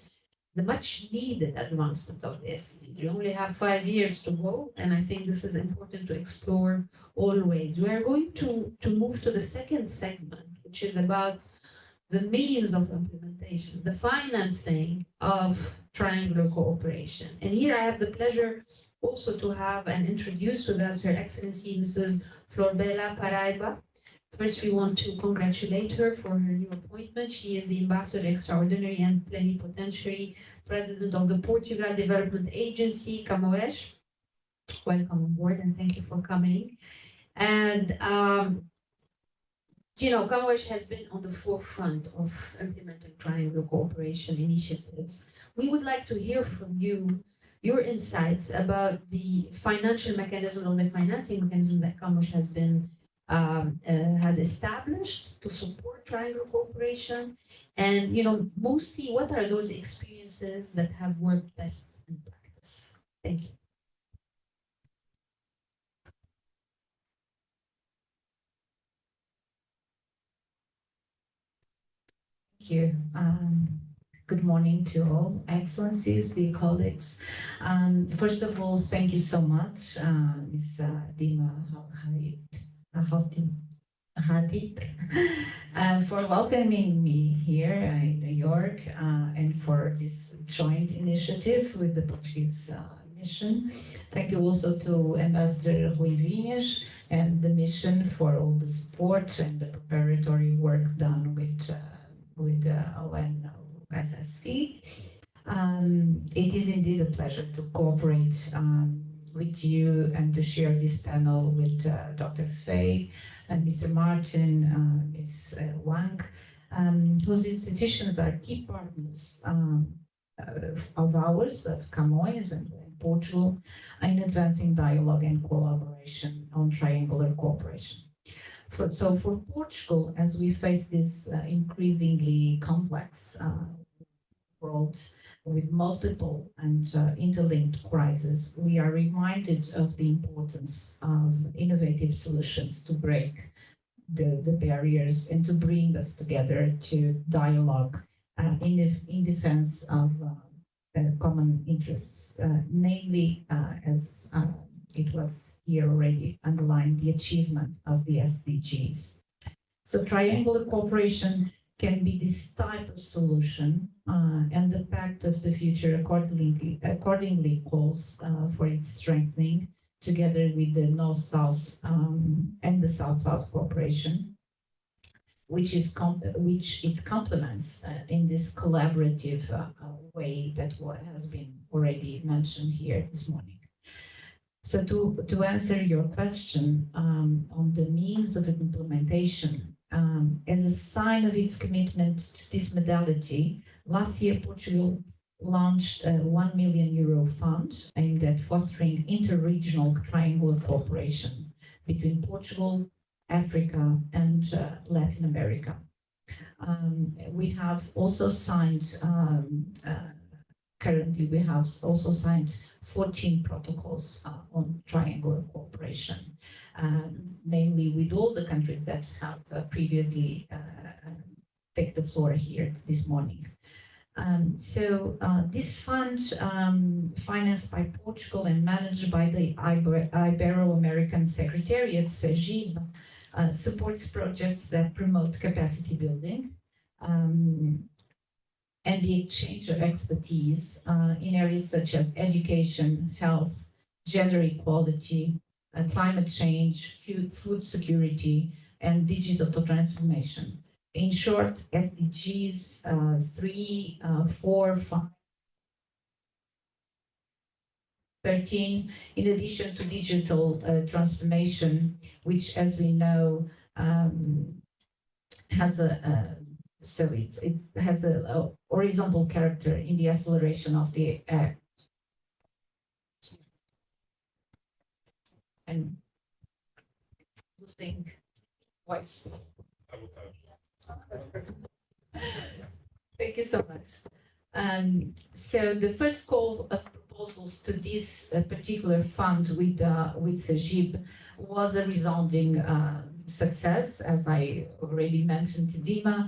the much needed advancement of the SDGs. We only have 5 years to go, and I think this is important to explore always. We are going to move to the second segment, which is about the means of implementation, the financing of triangular cooperation. And here I have the pleasure also to have and introduce with us Her Excellency Mrs. Florbela Paraiba. First, we want to congratulate her for her new appointment. She is the Ambassador Extraordinary and Plenipotentiary President of the Portugal Development Agency, Camões. Welcome on board and thank you for coming. And, Camões has been on the forefront of implementing triangular cooperation initiatives. We would like to hear from you your insights about the financial mechanism or the financing mechanism that Camões has established to support triangular cooperation, and mostly what are those experiences that have worked best in practice? Thank you. Thank you. Good morning to all excellencies, dear colleagues. First of all, thank you so much, Ms. Dima Hadid, for welcoming me here in New York and for this joint initiative with the Portuguese mission. Thank you also to Ambassador Rui Vinhas and the mission for all the support and the preparatory work done with ONSSC. It is indeed a pleasure to cooperate with you and to share this panel with Dr. Fay and Mr. Martin, Ms. Wang, whose institutions are key partners of ours, of Camões and Portugal, in advancing dialogue and collaboration on triangular cooperation. So for Portugal, as we face this increasingly complex world with multiple and interlinked crises, we are reminded of the importance of innovative solutions to break the barriers and to bring us together to dialogue in defense of common interests, namely, as it was here already underlined, the achievement of the SDGs. So triangular cooperation can be this type of solution, and the Pact of the Future accordingly calls for its strengthening together with the North-South and the South-South cooperation, which it complements in this collaborative way that has been already mentioned here this morning. So to answer your question on the means of implementation, as a sign of its commitment to this modality, last year Portugal launched a €1 million fund aimed at fostering inter-regional triangular cooperation between Portugal, Africa, and Latin America. We have also signed, currently we have also signed 14 protocols on triangular cooperation, namely with all the countries that have previously taken the floor here this morning. So this fund, financed by Portugal and managed by the Ibero-American Secretariat, SDGs, supports projects that promote capacity building and the exchange of expertise in areas such as education, health, gender equality, climate change, food security, and digital transformation. In short, SDGs 3, 4, 5, 13, in addition to digital transformation, which, as we know, has it has a horizontal character in the acceleration of the and losing voice. Thank you so much. So the first call of proposals to this particular fund with SDGs was a resounding success, as I already mentioned to Dima,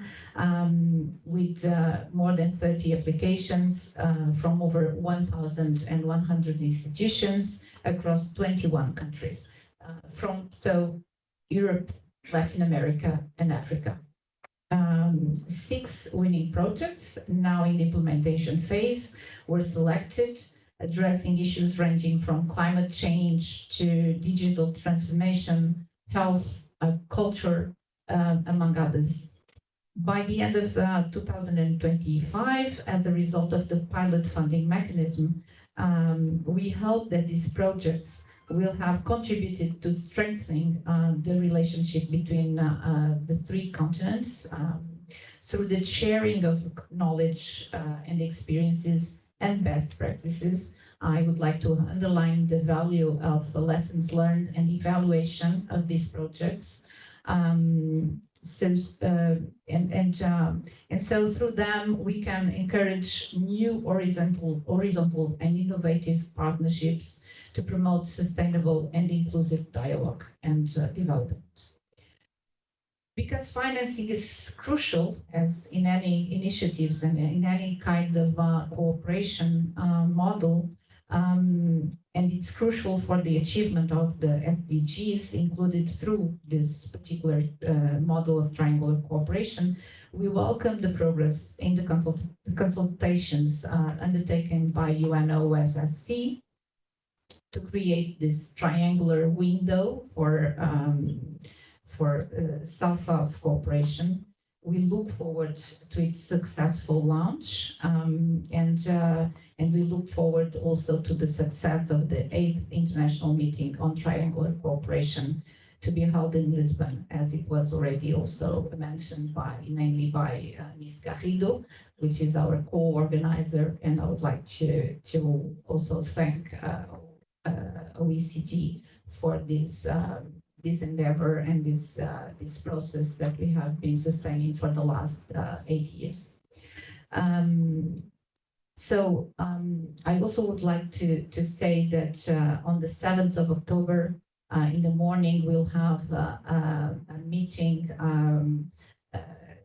with more than 30 applications from over 1,100 institutions across 21 countries, from Europe, Latin America, and Africa. 6 winning projects, now in the implementation phase, were selected, addressing issues ranging from climate change to digital transformation, health, culture, among others. By the end of 2025, as a result of the pilot funding mechanism, we hope that these projects will have contributed to strengthening the relationship between the 3 continents through the sharing of knowledge and experiences and best practices. I would like to underline the value of lessons learned and evaluation of these projects. So through them, we can encourage new horizontal and innovative partnerships to promote sustainable and inclusive dialogue and development. Because financing is crucial, as in any initiatives and in any kind of cooperation model, and it's crucial for the achievement of the SDGs included through this particular model of triangular cooperation, we welcome the progress in the consultations undertaken by UNOSSC to create this triangular window for South-South cooperation. We look forward to its successful launch, and we look forward also to the success of the 8th International Meeting on Triangular Cooperation to be held in Lisbon, as it was already also mentioned namely by Ms. Garrido, which is our co-organizer, and I would like to also thank OECD for this endeavor and this process that we have been sustaining for the last 8 years. I also would like to say that on the 7th of October in the morning, we'll have a meeting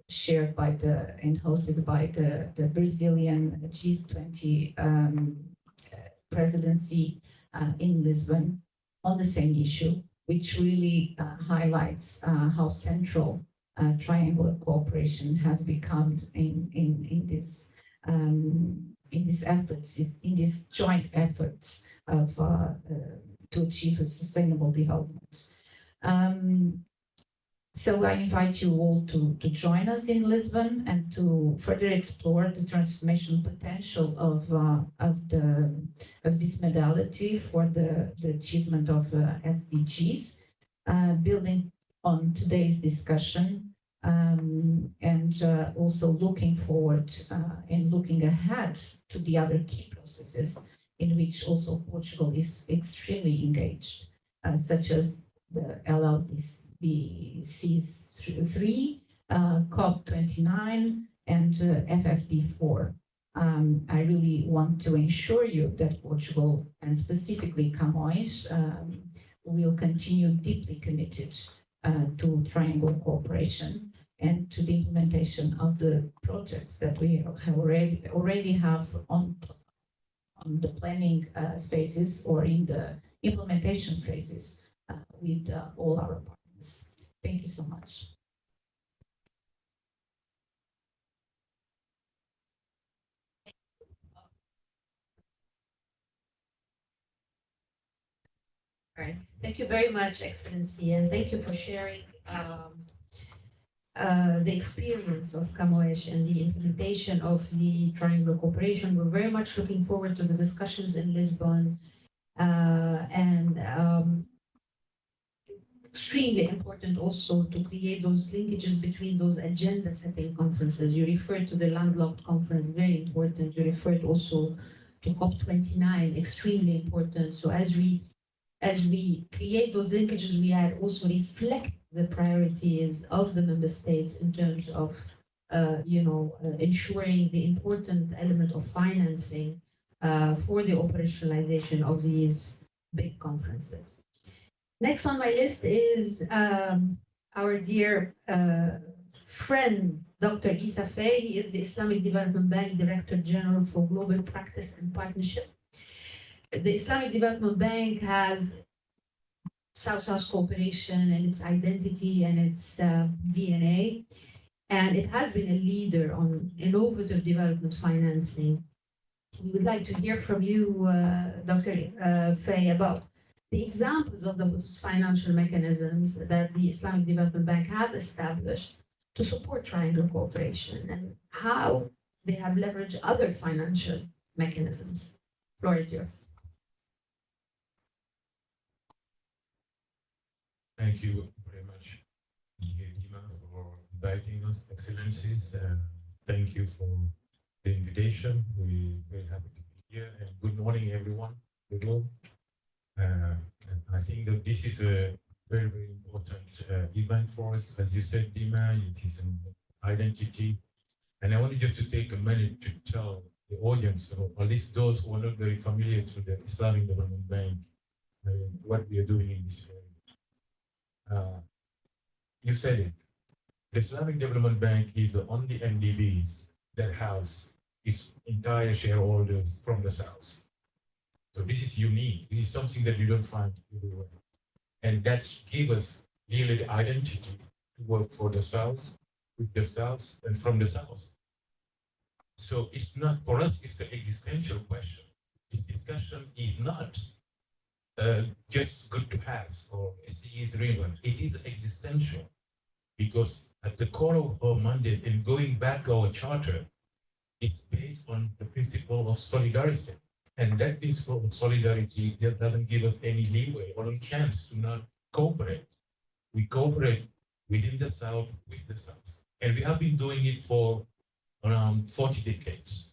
shared by and hosted by the Brazilian G20 presidency in Lisbon on the same issue, which really highlights how central triangular cooperation has become in these efforts, in these joint efforts of to achieve a sustainable development. So I invite you all to join us in Lisbon and to further explore the transformation potential of this modality for the achievement of SDGs, building on today's discussion, and also looking forward and looking ahead to the other key processes in which also Portugal is extremely engaged, such as the LLDCs3, COP29, and FFD4. I really want to ensure you that Portugal, and specifically Camões, will continue deeply committed to triangle cooperation and to the implementation of the projects that we have already have on the planning phases or in the implementation phases with all our partners. Thank you so much. All right. Thank you very much, Excellency, and thank you for sharing the experience of Camões and the implementation of the triangular cooperation. We're very much looking forward to the discussions in Lisbon, and extremely important also to create those linkages between those agenda setting conferences. You referred to the landlocked conference, very important. You referred also to COP29, extremely important. So as we create those linkages, we are also reflect the priorities of the member states in terms of, ensuring the important element of financing for the operationalization of these big conferences. Next on my list is our dear friend, Dr. Issa Faye. He is the Islamic Development Bank Director General for Global Practice and Partnership. The Islamic Development Bank has South-South cooperation and its identity and its DNA, and it has been a leader on innovative development financing. We would like to hear from you, Dr. Faye, about the examples of those financial mechanisms that the Islamic Development Bank has established to support triangular cooperation and how they have leveraged other financial mechanisms. Floor is yours. Thank you very much, Dima, for inviting us, Excellencies. Thank you for the invitation. We're very happy to be here. And good morning, everyone. And I think that this is a very, very important event for us. As you said, Dima, it is an identity. And I wanted just to take a minute to tell the audience, or at least those who are not very familiar to the Islamic Development Bank, what we are doing in this area. You said it. The Islamic Development Bank is the only NDBs that has its entire shareholders from the South. So this is unique. This is something that you don't find everywhere. And that gives us really the identity to work for the South, with the South, and from the South. So it's not, for us, it's an existential question. This discussion is not just good to have or SDG driven. It is existential because at the core of our mandate and going back to our charter, it's based on the principle of solidarity. And that principle of solidarity doesn't give us any leeway or a chance to not cooperate. We cooperate within the South, with the South. And we have been doing it for around 40 decades,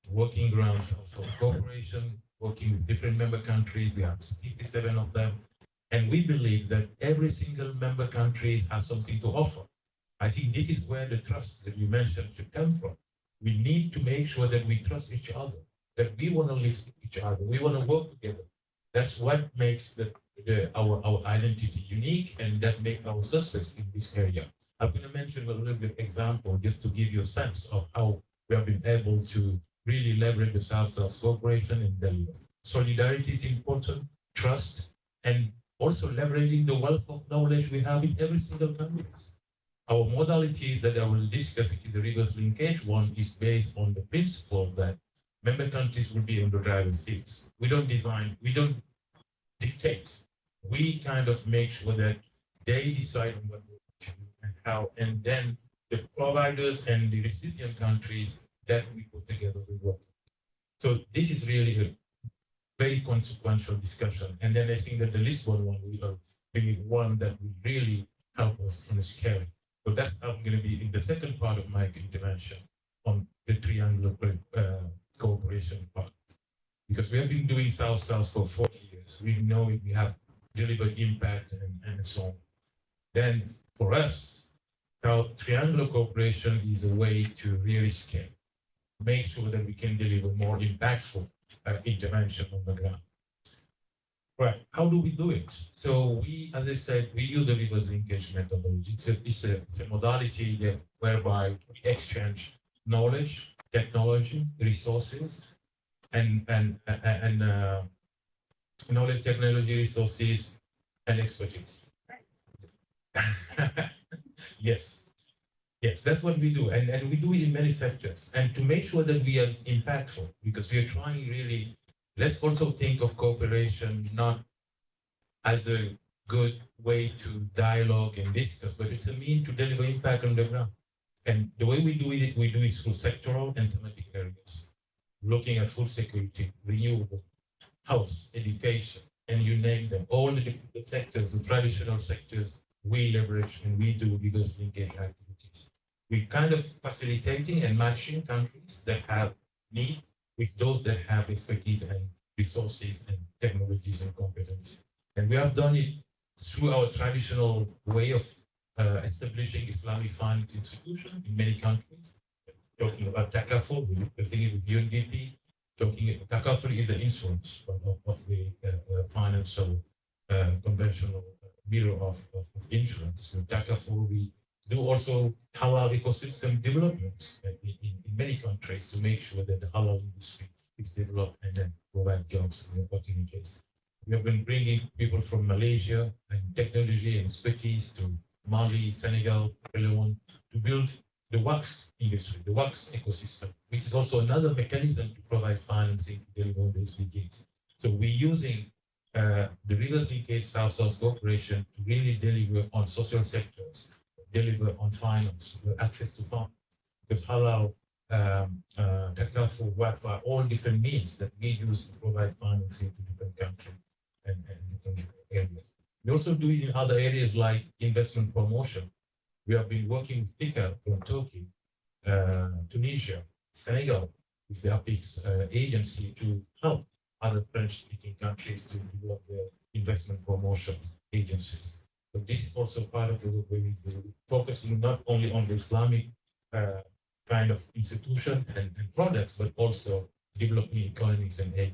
working around South cooperation, working with different member countries. We have 57 of them. And we believe that every single member country has something to offer. I think this is where the trust that you mentioned should come from. We need to make sure that we trust each other, that we want to live with each other, we want to work together. That's what makes our identity unique, and that makes our success in this area. I'm going to mention a little bit example just to give you a sense of how we have been able to really leverage the South-South cooperation and deliver. Solidarity is important, trust, and also leveraging the wealth of knowledge we have in every single country. Our modalities that I will discuss, which is the reverse linkage one, is based on the principle that member countries will be on the driver's seats. We don't dictate. We kind of make sure that they decide on what they do and how, and then the providers and the recipient countries that we put together will work. So this is really a very consequential discussion. And then I think that the Lisbon one will be one that will really help us on the scale. So that's going to be in the second part of my intervention on the triangular cooperation part. Because we have been doing South-South for 40 years. We know we have delivered impact and so on. Then for us, our triangular cooperation is a way to really scale, make sure that we can deliver more impactful intervention on the ground. Right, how do we do it? So we, as I said, we use the reverse linkage methodology. It's a modality whereby we exchange knowledge, technology, resources, and knowledge, technology, resources, and expertise. Yes, yes, that's what we do, and we do it in many sectors. And to make sure that we are impactful, because we are trying really, let's also think of cooperation not as a good way to dialogue and discuss, but it's a mean to deliver impact on the ground. And the way we do it through sectoral and thematic areas, looking at food security, renewable, health, education, and you name them, all the different sectors, the traditional sectors, we leverage and we do reverse linkage activities. We kind of facilitating and matching countries that have need with those that have expertise and resources and technologies and competence. And we have done it through our traditional way of establishing Islamic finance institutions in many countries. Talking about Takaful, we're thinking with UNDP, Takaful is the instruments of the financial conventional bureau of insurance. With Takaful, we do also halal ecosystem development in many countries to make sure that the halal industry is developed and then provide jobs and opportunities. We have been bringing people from Malaysia and technology and expertise to Mali, Senegal, Leone to build the WACF industry, the WACF ecosystem, which is also another mechanism to provide financing to deliver on the SDGs. So we're using the reverse linkage South-South cooperation to really deliver on social sectors, deliver on finance, access to funds, because halal, Takaful, WACF are all different means that we use to provide financing to different countries and different areas. We also do it in other areas like investment promotion. We have been working with TICA from Turkey, Tunisia, Senegal, with the APIX agency to help other French-speaking countries to develop their investment promotion agencies. So this is also part of the work we do, focusing not only on the Islamic kind of institution and products, but also developing economics and aid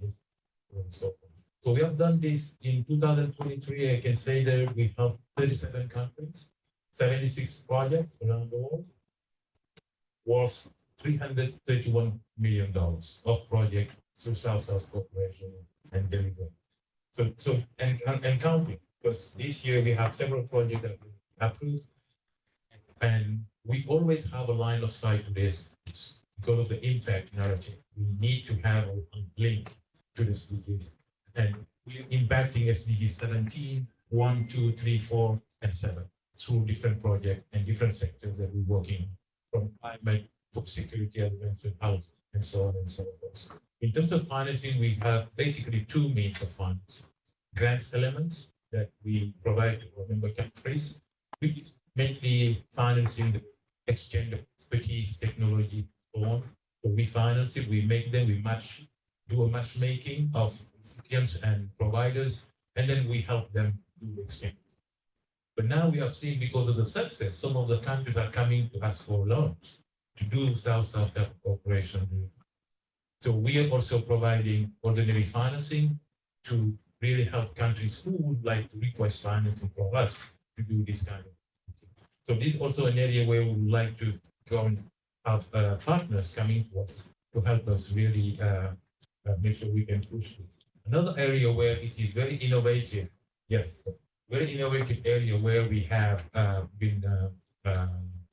and so forth. So we have done this in 2023. I can say that we have 37 countries, 76 projects around the world, worth $331 million of project through South-South cooperation and delivery. So and counting, because this year we have several projects that we approved, and we always have a line of sight to this because of the impact narrative. We need to have a link to the SDGs. And we're impacting SDG 17, 1, 2, 3, 4, and 7 through different projects and different sectors that we're working on, from climate, food security, as mentioned, health, and so on and so forth. In terms of financing, we have basically two means of finance. Grants elements that we provide to our member countries, which mainly financing the exchange of expertise, technology, so on. So we finance it, we make them, we do a matchmaking of recipients and providers, and then we help them do the exchange. But now we have seen, because of the success, some of the countries are coming to us for loans to do South-South cooperation. So we are also providing ordinary financing to really help countries who would like to request financing from us to do this kind of thing. So this is also an area where we would like to go and have partners coming to us to help us really make sure we can push this. Another area where it is very innovative, yes, very innovative area where we have been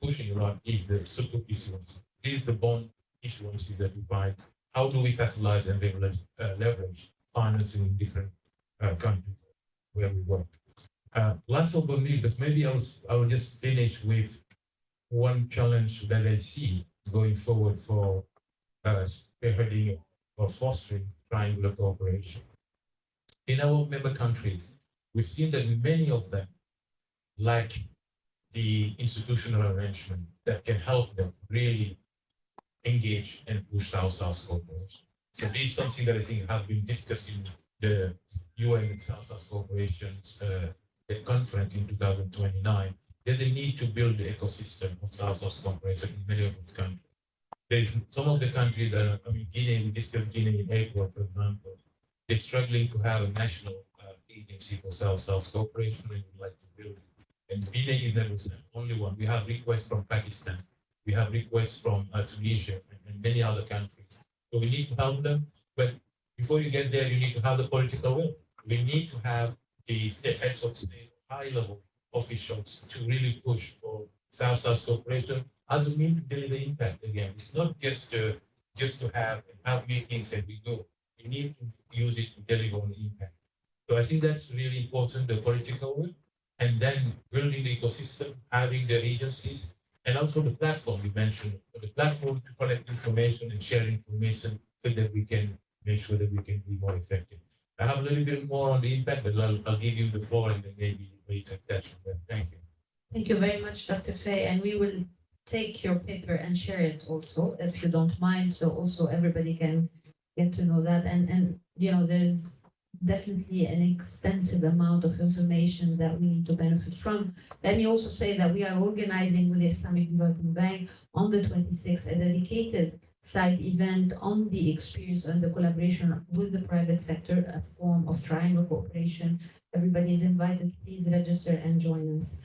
pushing a lot is the sukuk issuance. Is the bond issuances that we buy. How do we catalyze and leverage financing in different countries? where we work. Last but not least, maybe I will just finish with one challenge that I see going forward for spearheading or fostering triangular cooperation. In our member countries, we've seen that many of them lack the institutional arrangement that can help them really engage and push South-South cooperation. So this is something that I think have been discussed in the UN South-South Cooperation the conference in 2029. There's a need to build the ecosystem of South-South cooperation in many of its countries. There's some of the countries that, Guinea, we discussed Guinea in April, for example, they're struggling to have a national agency for South-South cooperation, and we'd like to build it. And Guinea is the only one. We have requests from Pakistan. We have requests from Tunisia and many other countries. So we need to help them. But before you get there, you need to have the political will. We need to have the heads of state, high-level officials to really push for South-South cooperation as a means to deliver impact. Again, it's not just to have meetings and we go. We need to use it to deliver on impact. So I think that's really important, the political will, and then building the ecosystem, having the agencies, and also the platform you mentioned, the platform to collect information and share information so that we can make sure that we can be more effective. I have a little bit more on the impact, but I'll give you the floor and then maybe later touch on that. Thank you. Thank you very much, Dr. Faye, and we will take your paper and share it also, if you don't mind, so also everybody can get to know that. And you know, there's definitely an extensive amount of information that we need to benefit from. Let me also say that we are organizing with the Islamic Development Bank on the 26th a dedicated side event on the experience and the collaboration with the private sector, a form of triangle cooperation. Everybody is invited. Please register and join us.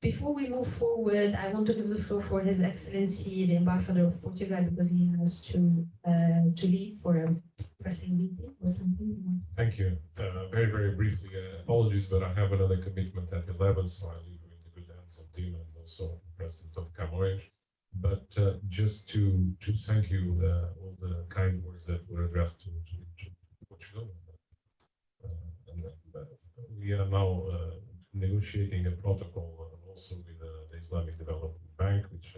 Before we move forward, I want to give the floor for His Excellency, the Ambassador of Portugal, because he has to leave for a pressing meeting or something. Thank you. Very, very briefly, apologies, but I have another commitment at 11, so I leave you in the good hands of Dima and also the President of Camões. But just to thank you, all the kind words that were addressed to Portugal. We are now negotiating a protocol also with the Islamic Development Bank, which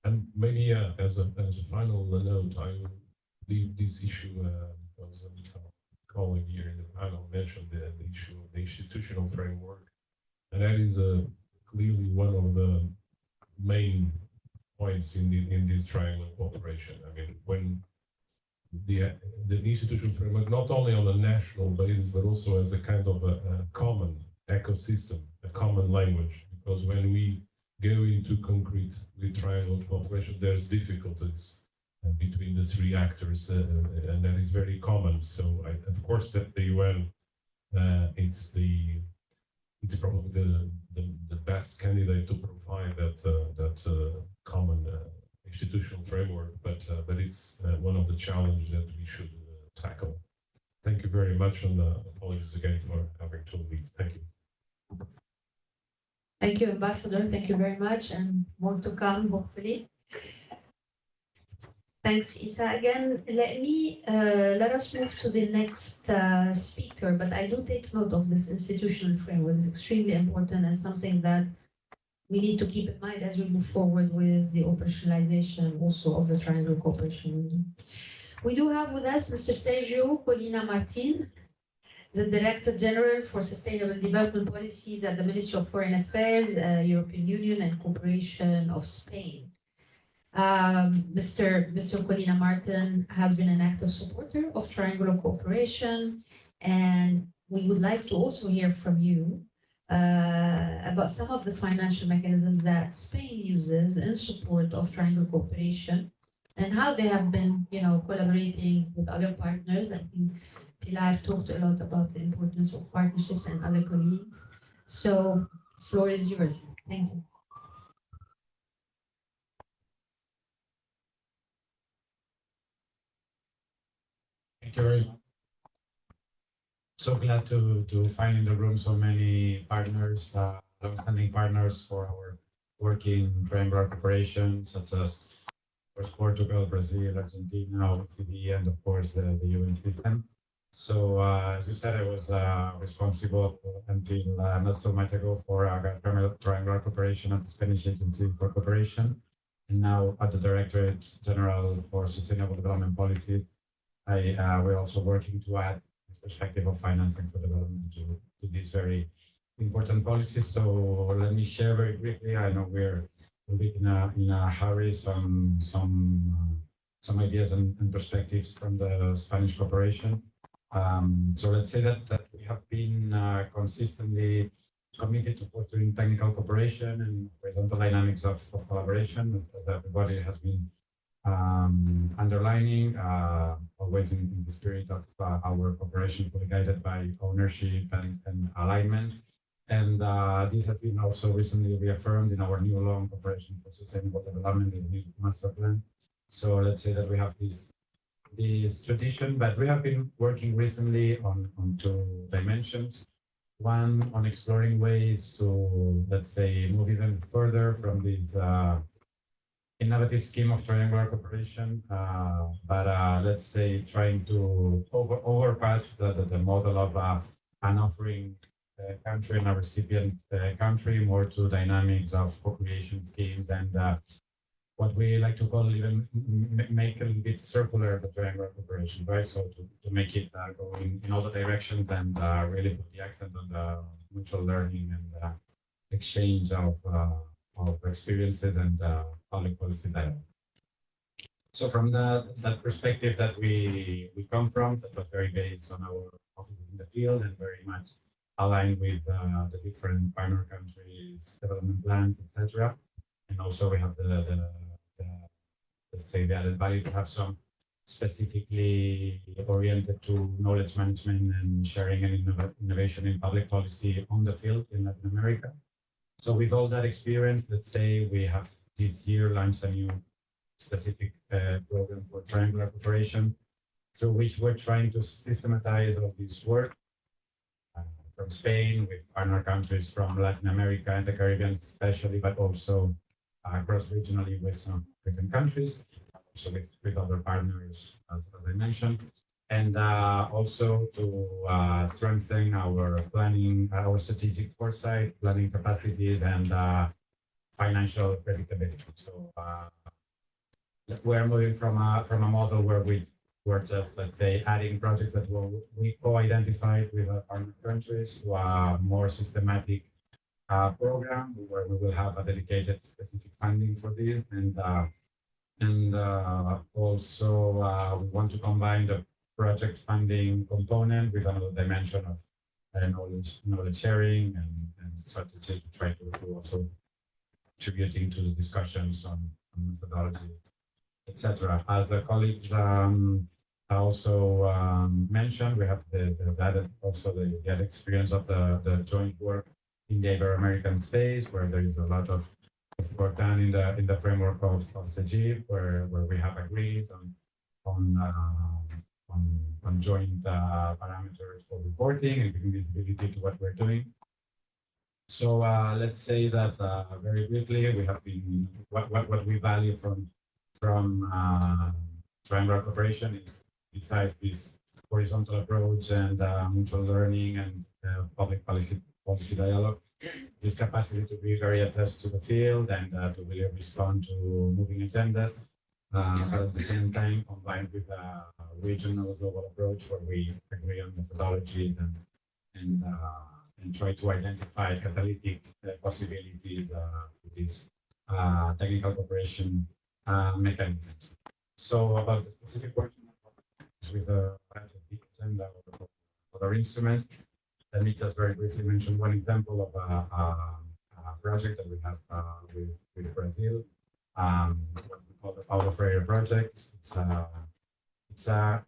and maybe as a final note, I will leave this issue because a colleague here in the panel mentioned the issue of the institutional framework, and that is clearly one of the main points in this triangle cooperation. I mean, when the institutional framework, not only on a national basis, but also as a kind of a common ecosystem, a common language, because when we go into concrete with triangle cooperation, there's difficulties between the three actors, and that is very common. So, of course, that the UN, it's probably the best candidate to provide that common institutional framework, but it's one of the challenges that we should tackle. Thank you very much, and apologies again for having to leave. Thank you. Thank you, Ambassador. Thank you very much, and more to come, hopefully. Thanks, Isa. Again, let us move to the next speaker, but I do take note of this institutional framework. It's extremely important and something that we need to keep in mind as we move forward with the operationalization also of the triangle cooperation. We do have with us Mr. Sergio Colina Martin, the Director General for Sustainable Development Policies at the Ministry of Foreign Affairs, European Union and Cooperation of Spain. Mr. Colina Martin has been an active supporter of triangular cooperation, and we would like to also hear from you about some of the financial mechanisms that Spain uses in support of triangle cooperation and how they have been, collaborating with other partners. I think Pilar talked a lot about the importance of partnerships and other colleagues. So, floor is yours. Thank you. Thank you very much. So glad to find in the room so many partners, long-standing partners for our work in triangular cooperation, such as of course, Portugal, Brazil, Argentina, OECD, and of course the UN system. So as you said, I was responsible until not so much ago for triangular cooperation at the Spanish Agency for Cooperation, and now at the Directorate General for Sustainable Development Policies. We're also working to add this perspective of financing for development to these very important policies. So let me share very briefly. I know we're a bit in a hurry. Some ideas and perspectives from the Spanish cooperation. So let's say that we have been consistently committed to fostering technical cooperation and horizontal dynamics of collaboration, that everybody has been underlining, always in the spirit of our cooperation fully guided by ownership and alignment. And this has been also recently reaffirmed in our new law on cooperation for sustainable development, the new master plan. So let's say that we have this tradition, but we have been working recently on two dimensions. One, on exploring ways to, let's say, move even further from this innovative scheme of triangular cooperation, but let's say trying to overpass the model of an offering country and a recipient country, more to dynamics of co-creation schemes and what we like to call even make a little bit circular the triangular cooperation, right? So to make it go in all the directions and really put the accent on the mutual learning and exchange of experiences and public policy dialogue. So from that perspective that we come from, that was very based on our offices in the field and very much aligned with the different partner countries' development plans, etc. And also we have the let's say the added value to have some specifically oriented to knowledge management and sharing and innovation in public policy on the field in Latin America. So with all that experience, let's say we have this year launched a new specific program for triangular cooperation, through which we're trying to systematize all this work from Spain with partner countries from Latin America and the Caribbean especially, but also cross-regionally with some African countries, also with other partners, as I mentioned, and also to strengthen our planning, our strategic foresight, planning capacities, and financial predictability. So we're moving from a model where we're just, let's say, adding projects that we co-identified with our partner countries to a more systematic program where we will have a dedicated specific funding for this, and also we want to combine the project funding component with another dimension of knowledge sharing and strategy to try to also contributing to the discussions on methodology, etc. As the colleagues also mentioned, we have the added experience of the joint work in the Ibero-American space, where there is a lot of work done in the framework of SDGs, where we have agreed on joint parameters for reporting and giving visibility to what we're doing. So let's say that very briefly, we have been what we value from triangular cooperation is, besides this horizontal approach and mutual learning and public policy dialogue, this capacity to be very attached to the field and to really respond to moving agendas, but at the same time combined with a regional global approach where we agree on methodologies and try to identify catalytic possibilities with these technical cooperation mechanisms. So about the specific work with the agenda of other instruments, let me just very briefly mention one example of a project that we have with Brazil, what we call the Paulo Freire project. It's a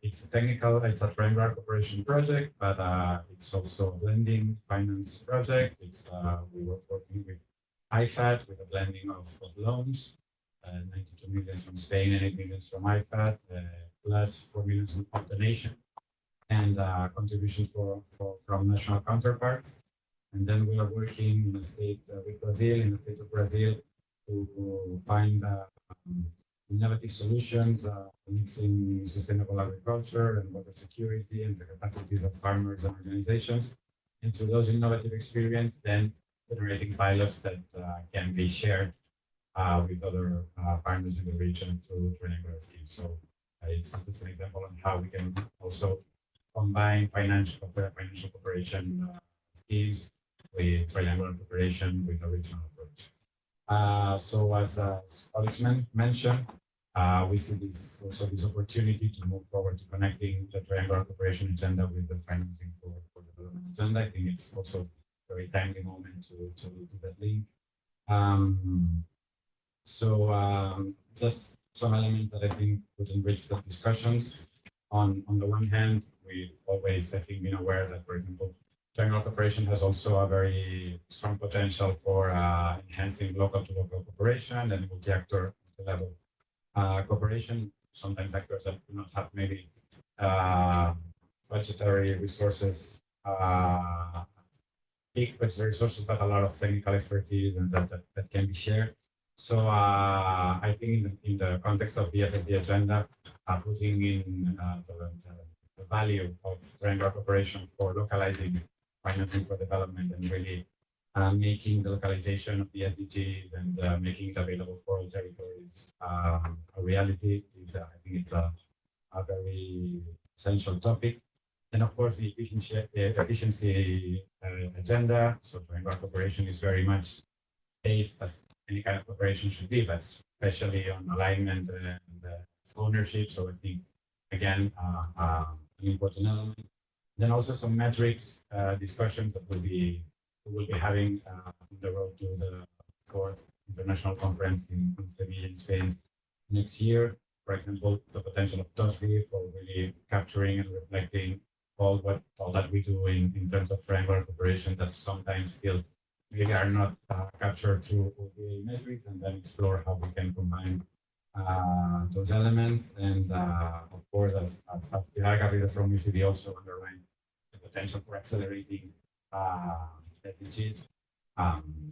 triangular cooperation project, but it's also a blending finance project. We were working with IFAD with a blending of loans, 92 million from Spain and 8 million from IFAD, plus 4 million from the nation, and contributions from national counterparts. And then we are working in the state with Brazil, in the state of Brazil, to find innovative solutions, mixing sustainable agriculture and water security and the capacities of farmers and organizations into those innovative experiences, then generating pilots that can be shared with other partners in the region through triangular schemes. So it's just an example on how we can also combine financial cooperation schemes with triangular cooperation with a regional approach. So as colleagues mentioned, we see this opportunity to move forward to connecting the triangular cooperation agenda with the financing for development agenda. I think it's also a very timely moment to do that link. Just some elements that I think would enrich the discussions. On the one hand, we've always, I think, been aware that, for example, triangular cooperation has also a very strong potential for enhancing local-to-local cooperation and multi-actor level cooperation. Sometimes actors that do not have maybe budgetary resources, big budgetary resources, but a lot of technical expertise and that can be shared. So I think in the context of the FFD agenda, putting in the value of triangular cooperation for localizing financing for development and really making the localization of the SDGs and making it available for all territories a reality is, I think it's a very essential topic. And of course, the efficiency agenda. So triangular cooperation is very much based, as any kind of cooperation should be, but especially on alignment and ownership. So I think, again, an important element. Then also some metrics discussions that we will be having on the road to the 4th international conference in Seville, in Spain next year. For example, the potential of TOSI for really capturing and reflecting all that we do in terms of triangular cooperation that sometimes still maybe are not captured through ODA metrics, and then explore how we can combine those elements. And of course, as Pilar Garrido from ECD also underlined, the potential for accelerating SDGs.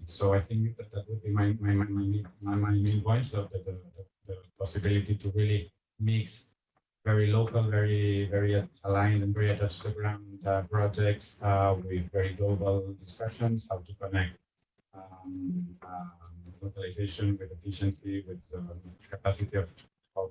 So I think that would be my main points. So the possibility to really mix very local, very aligned and very attached to the ground projects with very global discussions, how to connect localization with efficiency, with capacity of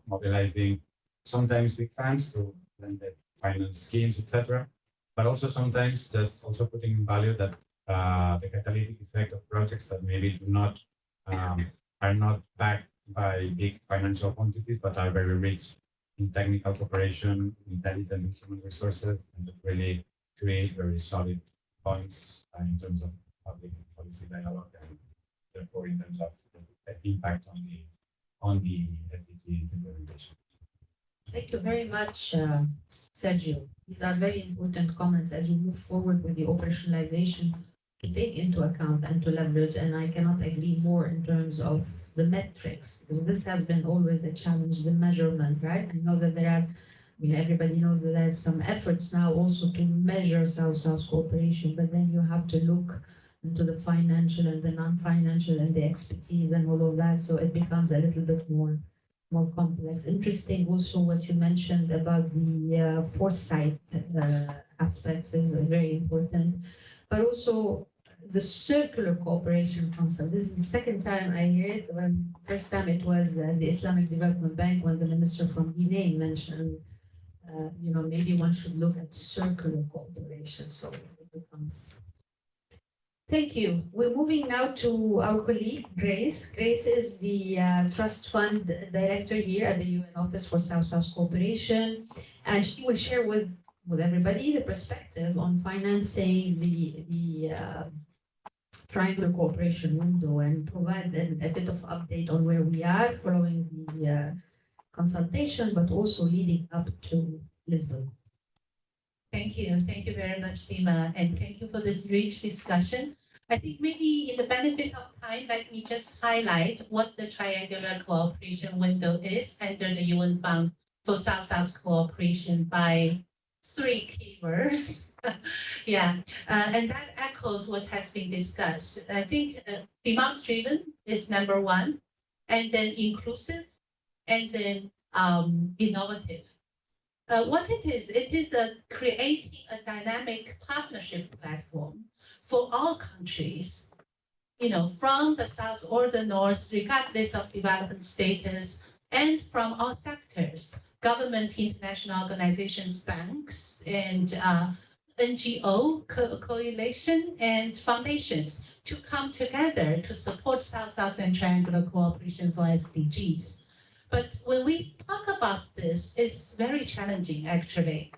mobilizing sometimes big funds to blended finance schemes, etc. But also sometimes just also putting in value that the catalytic effect of projects that maybe do not are not backed by big financial quantities, but are very rich in technical cooperation, intelligent human resources, and that really create very solid points in terms of public policy dialogue, and therefore in terms of the impact on the SDGs implementation. Thank you very much, Sergio. These are very important comments as we move forward with the operationalization to take into account and to leverage. And I cannot agree more in terms of the metrics, because this has been always a challenge, the measurement, right? I know that there are, everybody knows that there's some efforts now also to measure South-South cooperation, but then you have to look into the financial and the non-financial and the expertise and all of that. So it becomes a little bit more complex. Interesting also what you mentioned about the foresight aspects is very important, but also the circular cooperation concept. This is the second time I hear it. First time it was the Islamic Development Bank when the minister from Guinea mentioned, maybe one should look at circular cooperation. So it becomes. Thank you. We're moving now to our colleague, Grace. Grace is the Trust Fund Director here at the UN Office for South-South Cooperation, and she will share with everybody the perspective on financing the triangular cooperation window and provide a bit of update on where we are following the consultation, but also leading up to Lisbon. Thank you. Thank you very much, Dima, and thank you for this rich discussion. I think maybe in the benefit of time, let me just highlight what the triangular cooperation window is under the UN Fund for South-South Cooperation by 3 keywords. And that echoes what has been discussed. I think demand-driven is number 1, and then inclusive, and then innovative. What it is creating a dynamic partnership platform for all countries, from the south or the north, regardless of development status, and from all sectors, government, international organizations, banks, and NGO coalition and foundations to come together to support South-South and triangular cooperation for SDGs. But when we talk about this, it's very challenging, actually.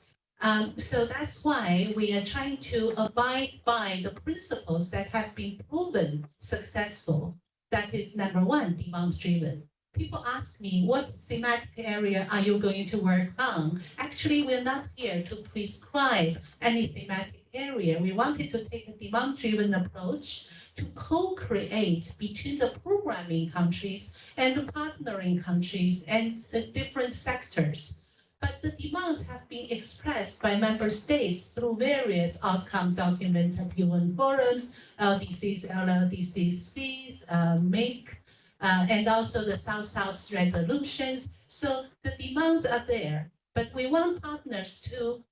So that's why we are trying to abide by the principles that have been proven successful. That is number one, demand-driven. People ask me, what thematic area are you going to work on? Actually, we're not here to prescribe any thematic area. We wanted to take a demand-driven approach to co-create between the programming countries and the partnering countries and the different sectors. But the demands have been expressed by member states through various outcome documents at UN forums, LDCs, LLDCs, MAKE, and also the South-South resolutions. So the demands are there, but we want partners to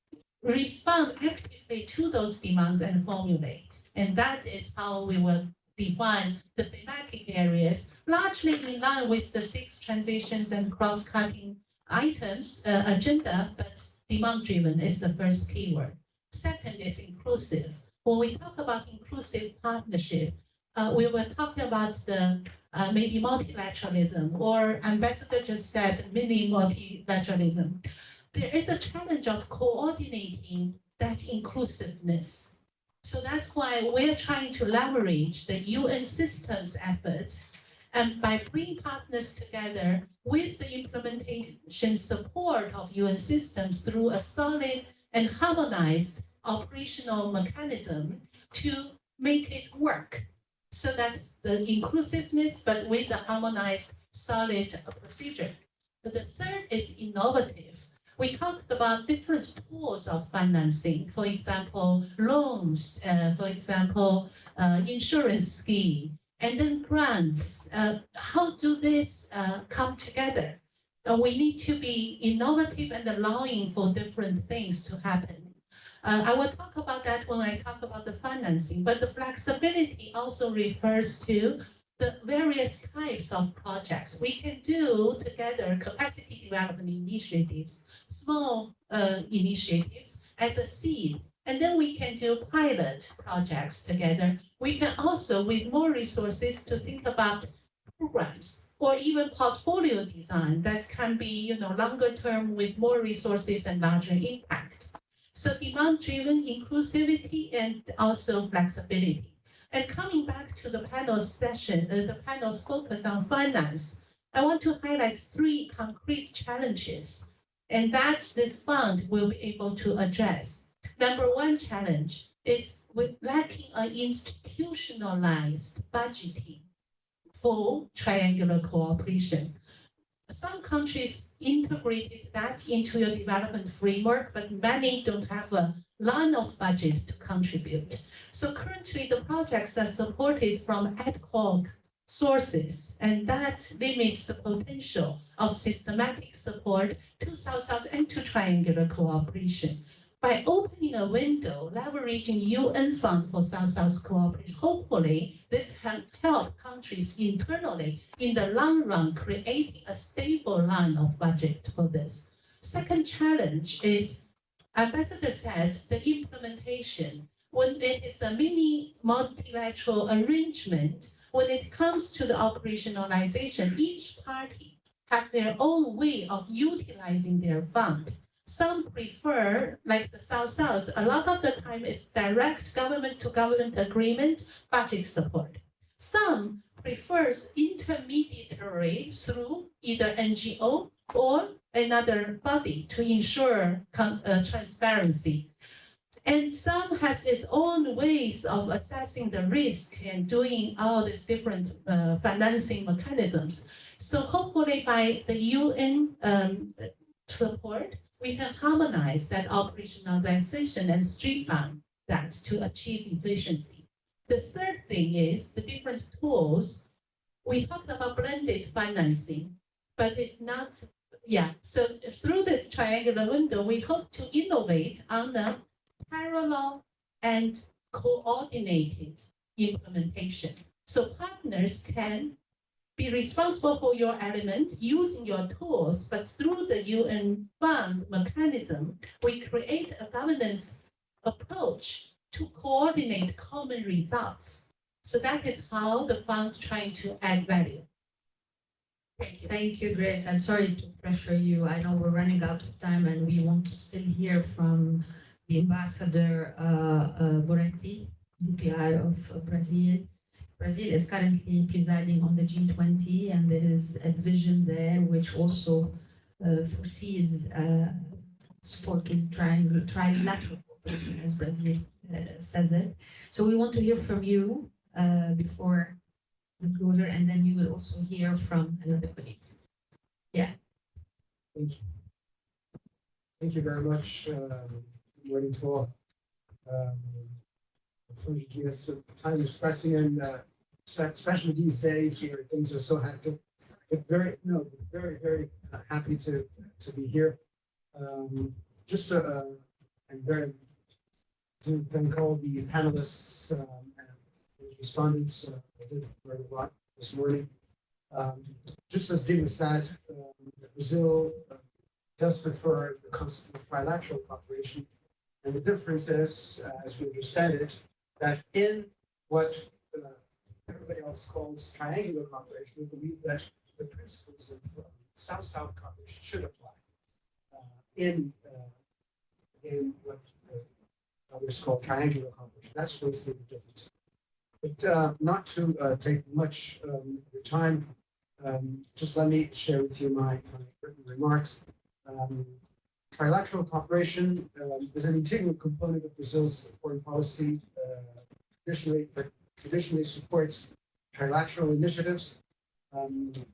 respond actively to those demands and formulate. And that is how we will define the thematic areas, largely in line with the 6 transitions and cross-cutting items agenda, but demand-driven is the first keyword. Second is inclusive. When we talk about inclusive partnership, we were talking about the maybe multilateralism, or Ambassador just said mini multilateralism. There is a challenge of coordinating that inclusiveness. So that's why we're trying to leverage the UN systems efforts, and by bringing partners together with the implementation support of UN systems through a solid and harmonized operational mechanism to make it work. So that's the inclusiveness, but with the harmonized, solid procedure. But the third is innovative. We talked about different tools of financing, for example, loans, for example, insurance scheme, and then grants. How do this come together? We need to be innovative and allowing for different things to happen. I will talk about that when I talk about the financing, but the flexibility also refers to the various types of projects. We can do together capacity development initiatives, small initiatives as a seed, and then we can do pilot projects together. We can also, with more resources, to think about programs or even portfolio design that can be, longer term with more resources and larger impact. So demand-driven inclusivity and also flexibility. And coming back to the panel's session, the panel's focus on finance, I want to highlight 3 concrete challenges, and that this fund will be able to address. Number 1 challenge is with lacking an institutionalized budgeting for triangular cooperation. Some countries integrated that into your development framework, but many don't have a line of budget to contribute. So currently the projects are supported from ad hoc sources, and that limits the potential of systematic support to South-South and to triangular cooperation. By opening a window, leveraging UN Fund for South-South cooperation, hopefully this can help countries internally in the long run creating a stable line of budget for this. Second challenge is, Ambassador said, the implementation. When it is a mini multilateral arrangement, when it comes to the operationalization, each party have their own way of utilizing their fund. Some prefer, like the South-South, a lot of the time it's direct government-to-government agreement, budget support. Some prefers intermediary through either NGO or another body to ensure transparency. And some has its own ways of assessing the risk and doing all these different financing mechanisms. So hopefully by the UN support, we can harmonize that operationalization and streamline that to achieve efficiency. The third thing is the different tools. We talked about blended financing. but it's not, yeah. So through this triangular window, we hope to innovate on the parallel and coordinated implementation. So partners can be responsible for your element using your tools, but through the UN fund mechanism, we create a governance approach to coordinate common results. So that is how the fund's trying to add value. Thank you. Thank you, Grace. I'm sorry to pressure you. I know we're running out of time and we want to still hear from the Ambassador Boretti, DPI of Brazil. Brazil is currently presiding on the G20, and there is a vision there which also foresees supporting trilateral cooperation, as Brazil says it. So we want to hear from you before the closure, and then we will also hear from another colleague. Yeah. Thank you. Thank you very much. Good morning to all. For you give us time expressing, and especially these days where things are so hectic. But very happy to be here. Just and very to thank all the panelists and respondents. I did learn a lot this morning. Just as Dima said, Brazil does prefer the concept of trilateral cooperation, and the difference is, as we understand it, that in what everybody else calls triangular cooperation, we believe that the principles of South-South cooperation should apply in what others call triangular cooperation. That's basically the difference. But not to take much of your time, just let me share with you my written remarks. Trilateral cooperation is an integral component of Brazil's foreign policy. Traditionally supports trilateral initiatives to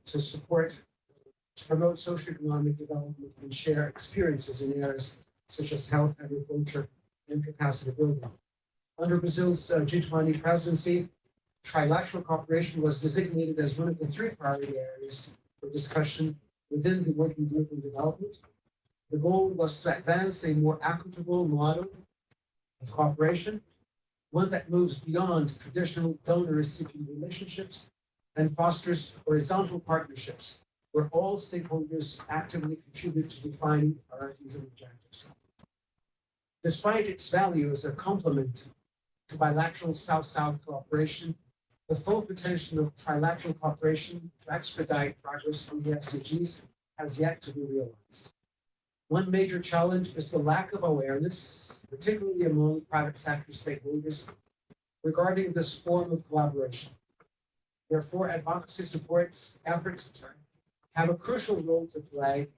promote socioeconomic development and share experiences in areas such as health, agriculture, and capacity building. Under Brazil's G20 presidency, trilateral cooperation was designated as one of the 3 priority areas for discussion within the working group on development. The goal was to advance a more equitable model of cooperation, one that moves beyond traditional donor-recipient relationships and fosters horizontal partnerships where all stakeholders actively contribute to defining priorities and objectives. Despite its value as a complement to bilateral South-South cooperation, the full potential of trilateral cooperation to expedite progress on the SDGs has yet to be realized. One major challenge is the lack of awareness, particularly among private sector stakeholders, regarding this form of collaboration. Therefore, advocacy supports efforts have a crucial role to play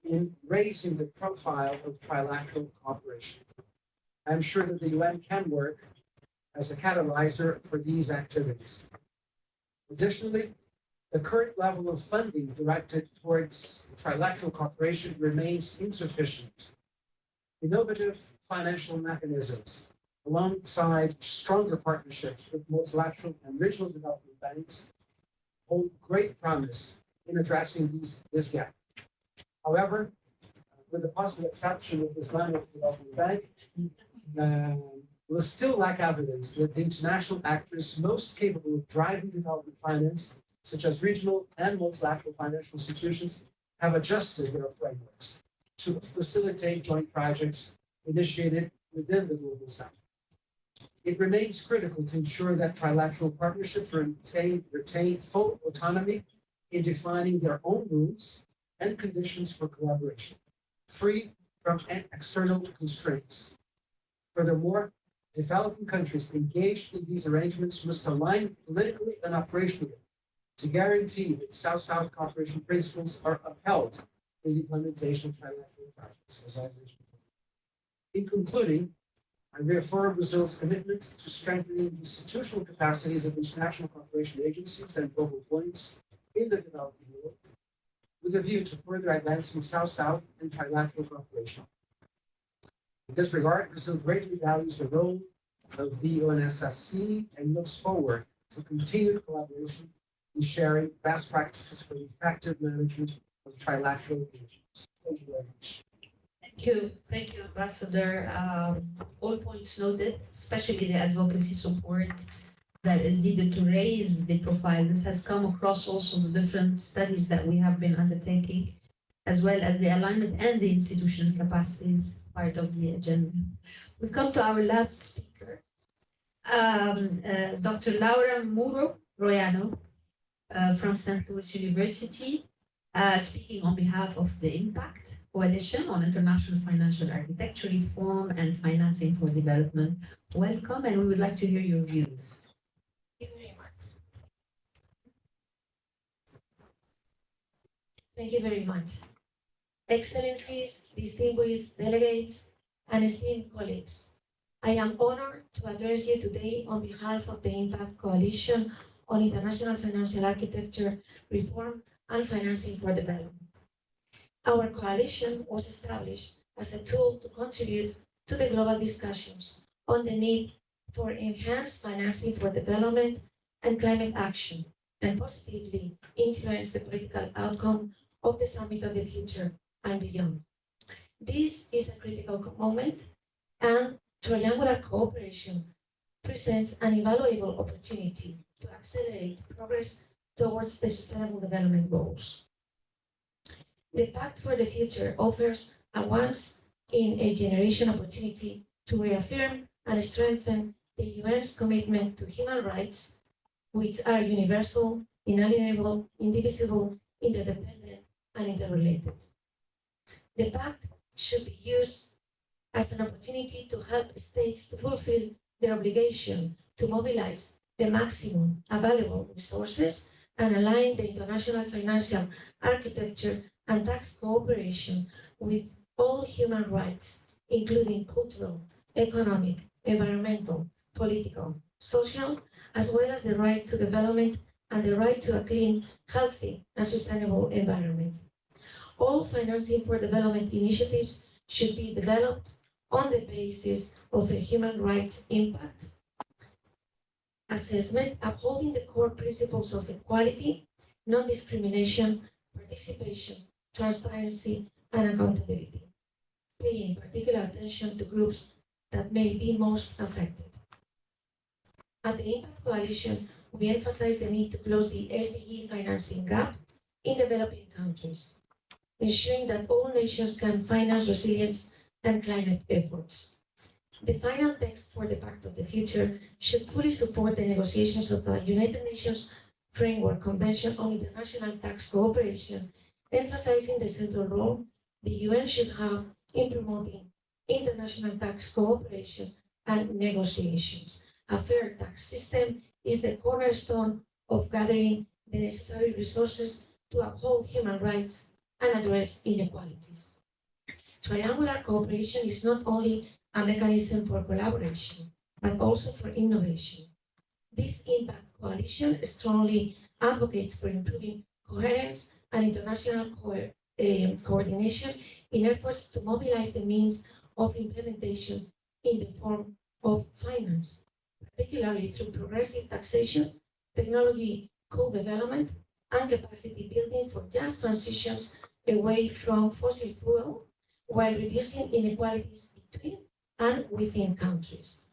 in raising the profile of trilateral cooperation. I'm sure that the UN can work as a catalyzer for these activities. Additionally, the current level of funding directed towards trilateral cooperation remains insufficient. Innovative financial mechanisms, alongside stronger partnerships with multilateral and regional development banks, hold great promise in addressing this gap. However, with the possible exception of the Islamic Development Bank, we'll still lack evidence that the international actors most capable of driving development finance, such as regional and multilateral financial institutions, have adjusted their frameworks to facilitate joint projects initiated within the Global South. It remains critical to ensure that trilateral partnerships retain full autonomy in defining their own rules and conditions for collaboration, free from external constraints. Furthermore, developing countries engaged in these arrangements must align politically and operationally to guarantee that South-South cooperation principles are upheld in the implementation of trilateral projects, as I mentioned before. In concluding, I reaffirm Brazil's commitment to strengthening the institutional capacities of international cooperation agencies and global points in the developing world, with a view to further advancing South-South and trilateral cooperation. In this regard, Brazil greatly values the role of the UNSSC and looks forward to continued collaboration in sharing best practices for the effective management of trilateral initiatives. Thank you very much. Thank you, Ambassador. All points noted, especially the advocacy support that is needed to raise the profile. This has come across also the different studies that we have been undertaking, as well as the alignment and the institutional capacities part of the agenda. We come to our last speaker, Dr. Laura Muro Royano from St. Louis University, speaking on behalf of the Impact Coalition on International Financial Architecture Reform and Financing for Development. Welcome, and we would like to hear your views. Thank you very much. Thank you very much. Excellencies, distinguished delegates, and esteemed colleagues, I am honored to address you today on behalf of the Impact Coalition on International Financial Architecture Reform and Financing for Development. Our coalition was established as a tool to contribute to the global discussions on the need for enhanced financing for development and climate action, and positively influence the political outcome of the Summit of the Future and beyond. This is a critical moment, and triangular cooperation presents an invaluable opportunity to accelerate progress towards the Sustainable Development Goals. The Pact for the Future offers a once-in-a-generation opportunity to reaffirm and strengthen the UN's commitment to human rights, which are universal, inalienable, indivisible, interdependent, and interrelated. The Pact should be used as an opportunity to help states to fulfill their obligation to mobilize the maximum available resources and align the international financial architecture and tax cooperation with all human rights, including cultural, economic, environmental, political, social, as well as the right to development and the right to a clean, healthy, and sustainable environment. All financing for development initiatives should be developed on the basis of a human rights impact assessment, upholding the core principles of equality, non-discrimination, participation, transparency, and accountability, paying particular attention to groups that may be most affected. At the Impact Coalition, we emphasize the need to close the SDG financing gap in developing countries, ensuring that all nations can finance resilience and climate efforts. The final text for the Pact of the Future should fully support the negotiations of the United Nations Framework Convention on International Tax Cooperation, emphasizing the central role the UN should have in promoting international tax cooperation and negotiations. A fair tax system is the cornerstone of gathering the necessary resources to uphold human rights and address inequalities. Triangular cooperation is not only a mechanism for collaboration, but also for innovation. This Impact Coalition strongly advocates for improving coherence and international coordination in efforts to mobilize the means of implementation in the form of finance, particularly through progressive taxation, technology co-development, and capacity building for just transitions away from fossil fuel, while reducing inequalities between and within countries.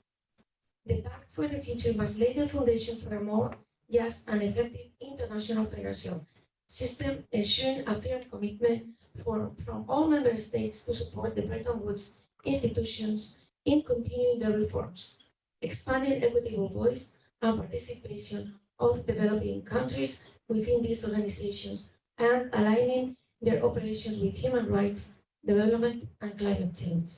The Pact for the Future must lay the foundation for a more just and effective international financial system, ensuring a firm commitment from all member states to support the Bretton Woods institutions in continuing their reforms, expanding equitable voice and participation of developing countries within these organizations, and aligning their operations with human rights, development, and climate change.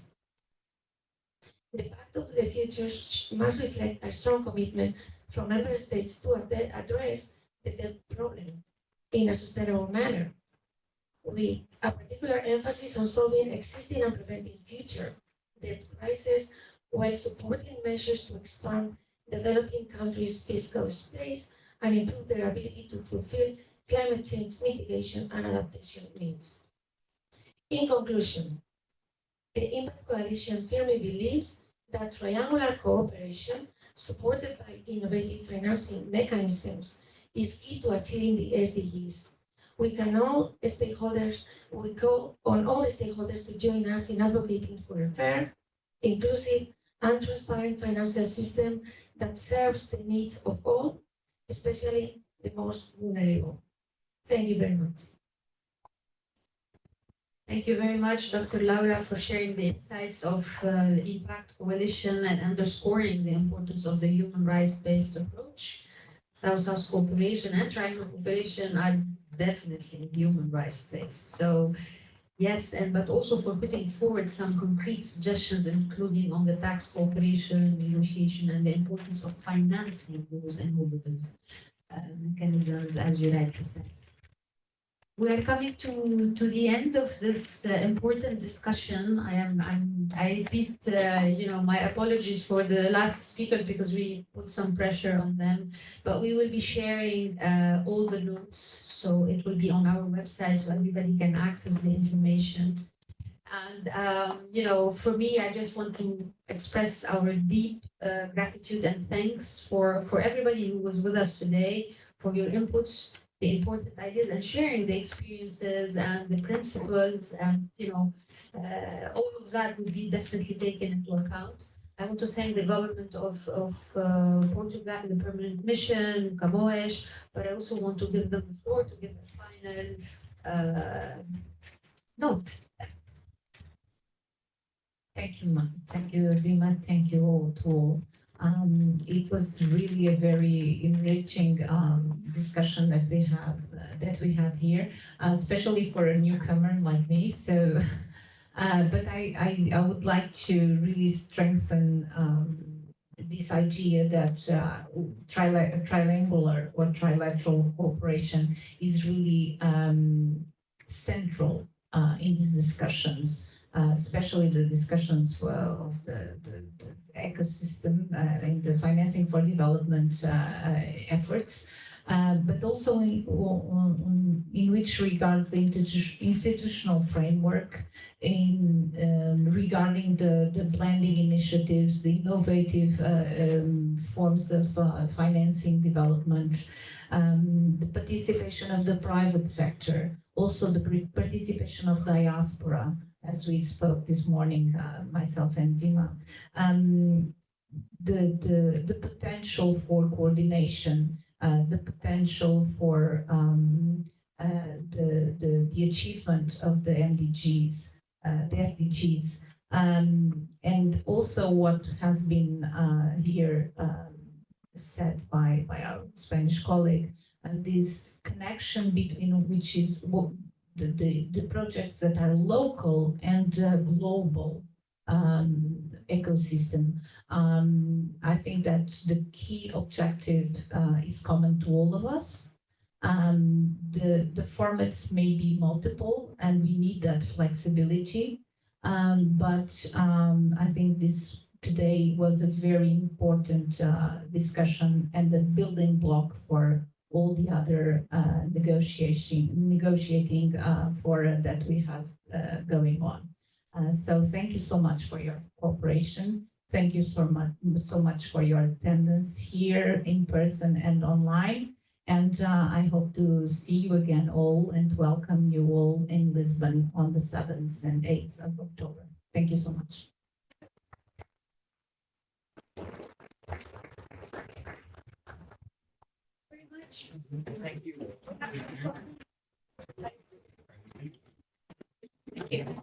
The Pact of the Future must reflect a strong commitment from member states to address the debt problem in a sustainable manner, with a particular emphasis on solving existing and preventing future debt crises, while supporting measures to expand developing countries' fiscal space and improve their ability to fulfill climate change mitigation and adaptation needs. In conclusion, the Impact Coalition firmly believes that triangular cooperation, supported by innovative financing mechanisms, is key to achieving the SDGs. We call on all stakeholders to join us in advocating for a fair, inclusive, and transparent financial system that serves the needs of all, especially the most vulnerable. Thank you very much. Thank you very much, Dr. Laura, for sharing the insights of the Impact Coalition and underscoring the importance of the human rights-based approach. South-South cooperation and triangle cooperation are definitely human rights-based. So yes, but also for putting forward some concrete suggestions, including on the tax cooperation, negotiation, and the importance of financing those innovative mechanisms, as you rightly said. We are coming to the end of this important discussion. I repeat, my apologies for the last speakers because we put some pressure on them, but we will be sharing all the notes, so it will be on our website so everybody can access the information. And for me, I just want to express our deep gratitude and thanks for everybody who was with us today, for your inputs, the important ideas, and sharing the experiences and the principles, and all of that will be definitely taken into account. I want to thank the government of Portugal, the permanent mission, Camões, but I also want to give them the floor to give a final note. Thank you, thank you, Dima. Thank you all to all. It was really a very enriching discussion that we have here, especially for a newcomer like me. So, but I would like to really strengthen this idea that triangular or trilateral cooperation is really central in these discussions. Especially the discussions of the ecosystem and the financing for development efforts, but also in which regards the institutional framework regarding the blending initiatives, the innovative forms of financing development, the participation of the private sector, also the participation of diaspora, as we spoke this morning, myself and Dima, the potential for coordination, the potential for the achievement of the MDGs, the SDGs, and also what has been here said by our Spanish colleague, and this connection between which is what the projects that are local and global ecosystem. I think that the key objective is common to all of us. The formats may be multiple and we need that flexibility, but I think this today was a very important discussion and the building block for all the other negotiating for that we have going on. So thank you so much for your cooperation. Thank you so much for your attendance here in person and online. And I hope to see you again all and welcome you all in Lisbon on the 7th and 8th of October. Thank you so much. Thank you. Thank you.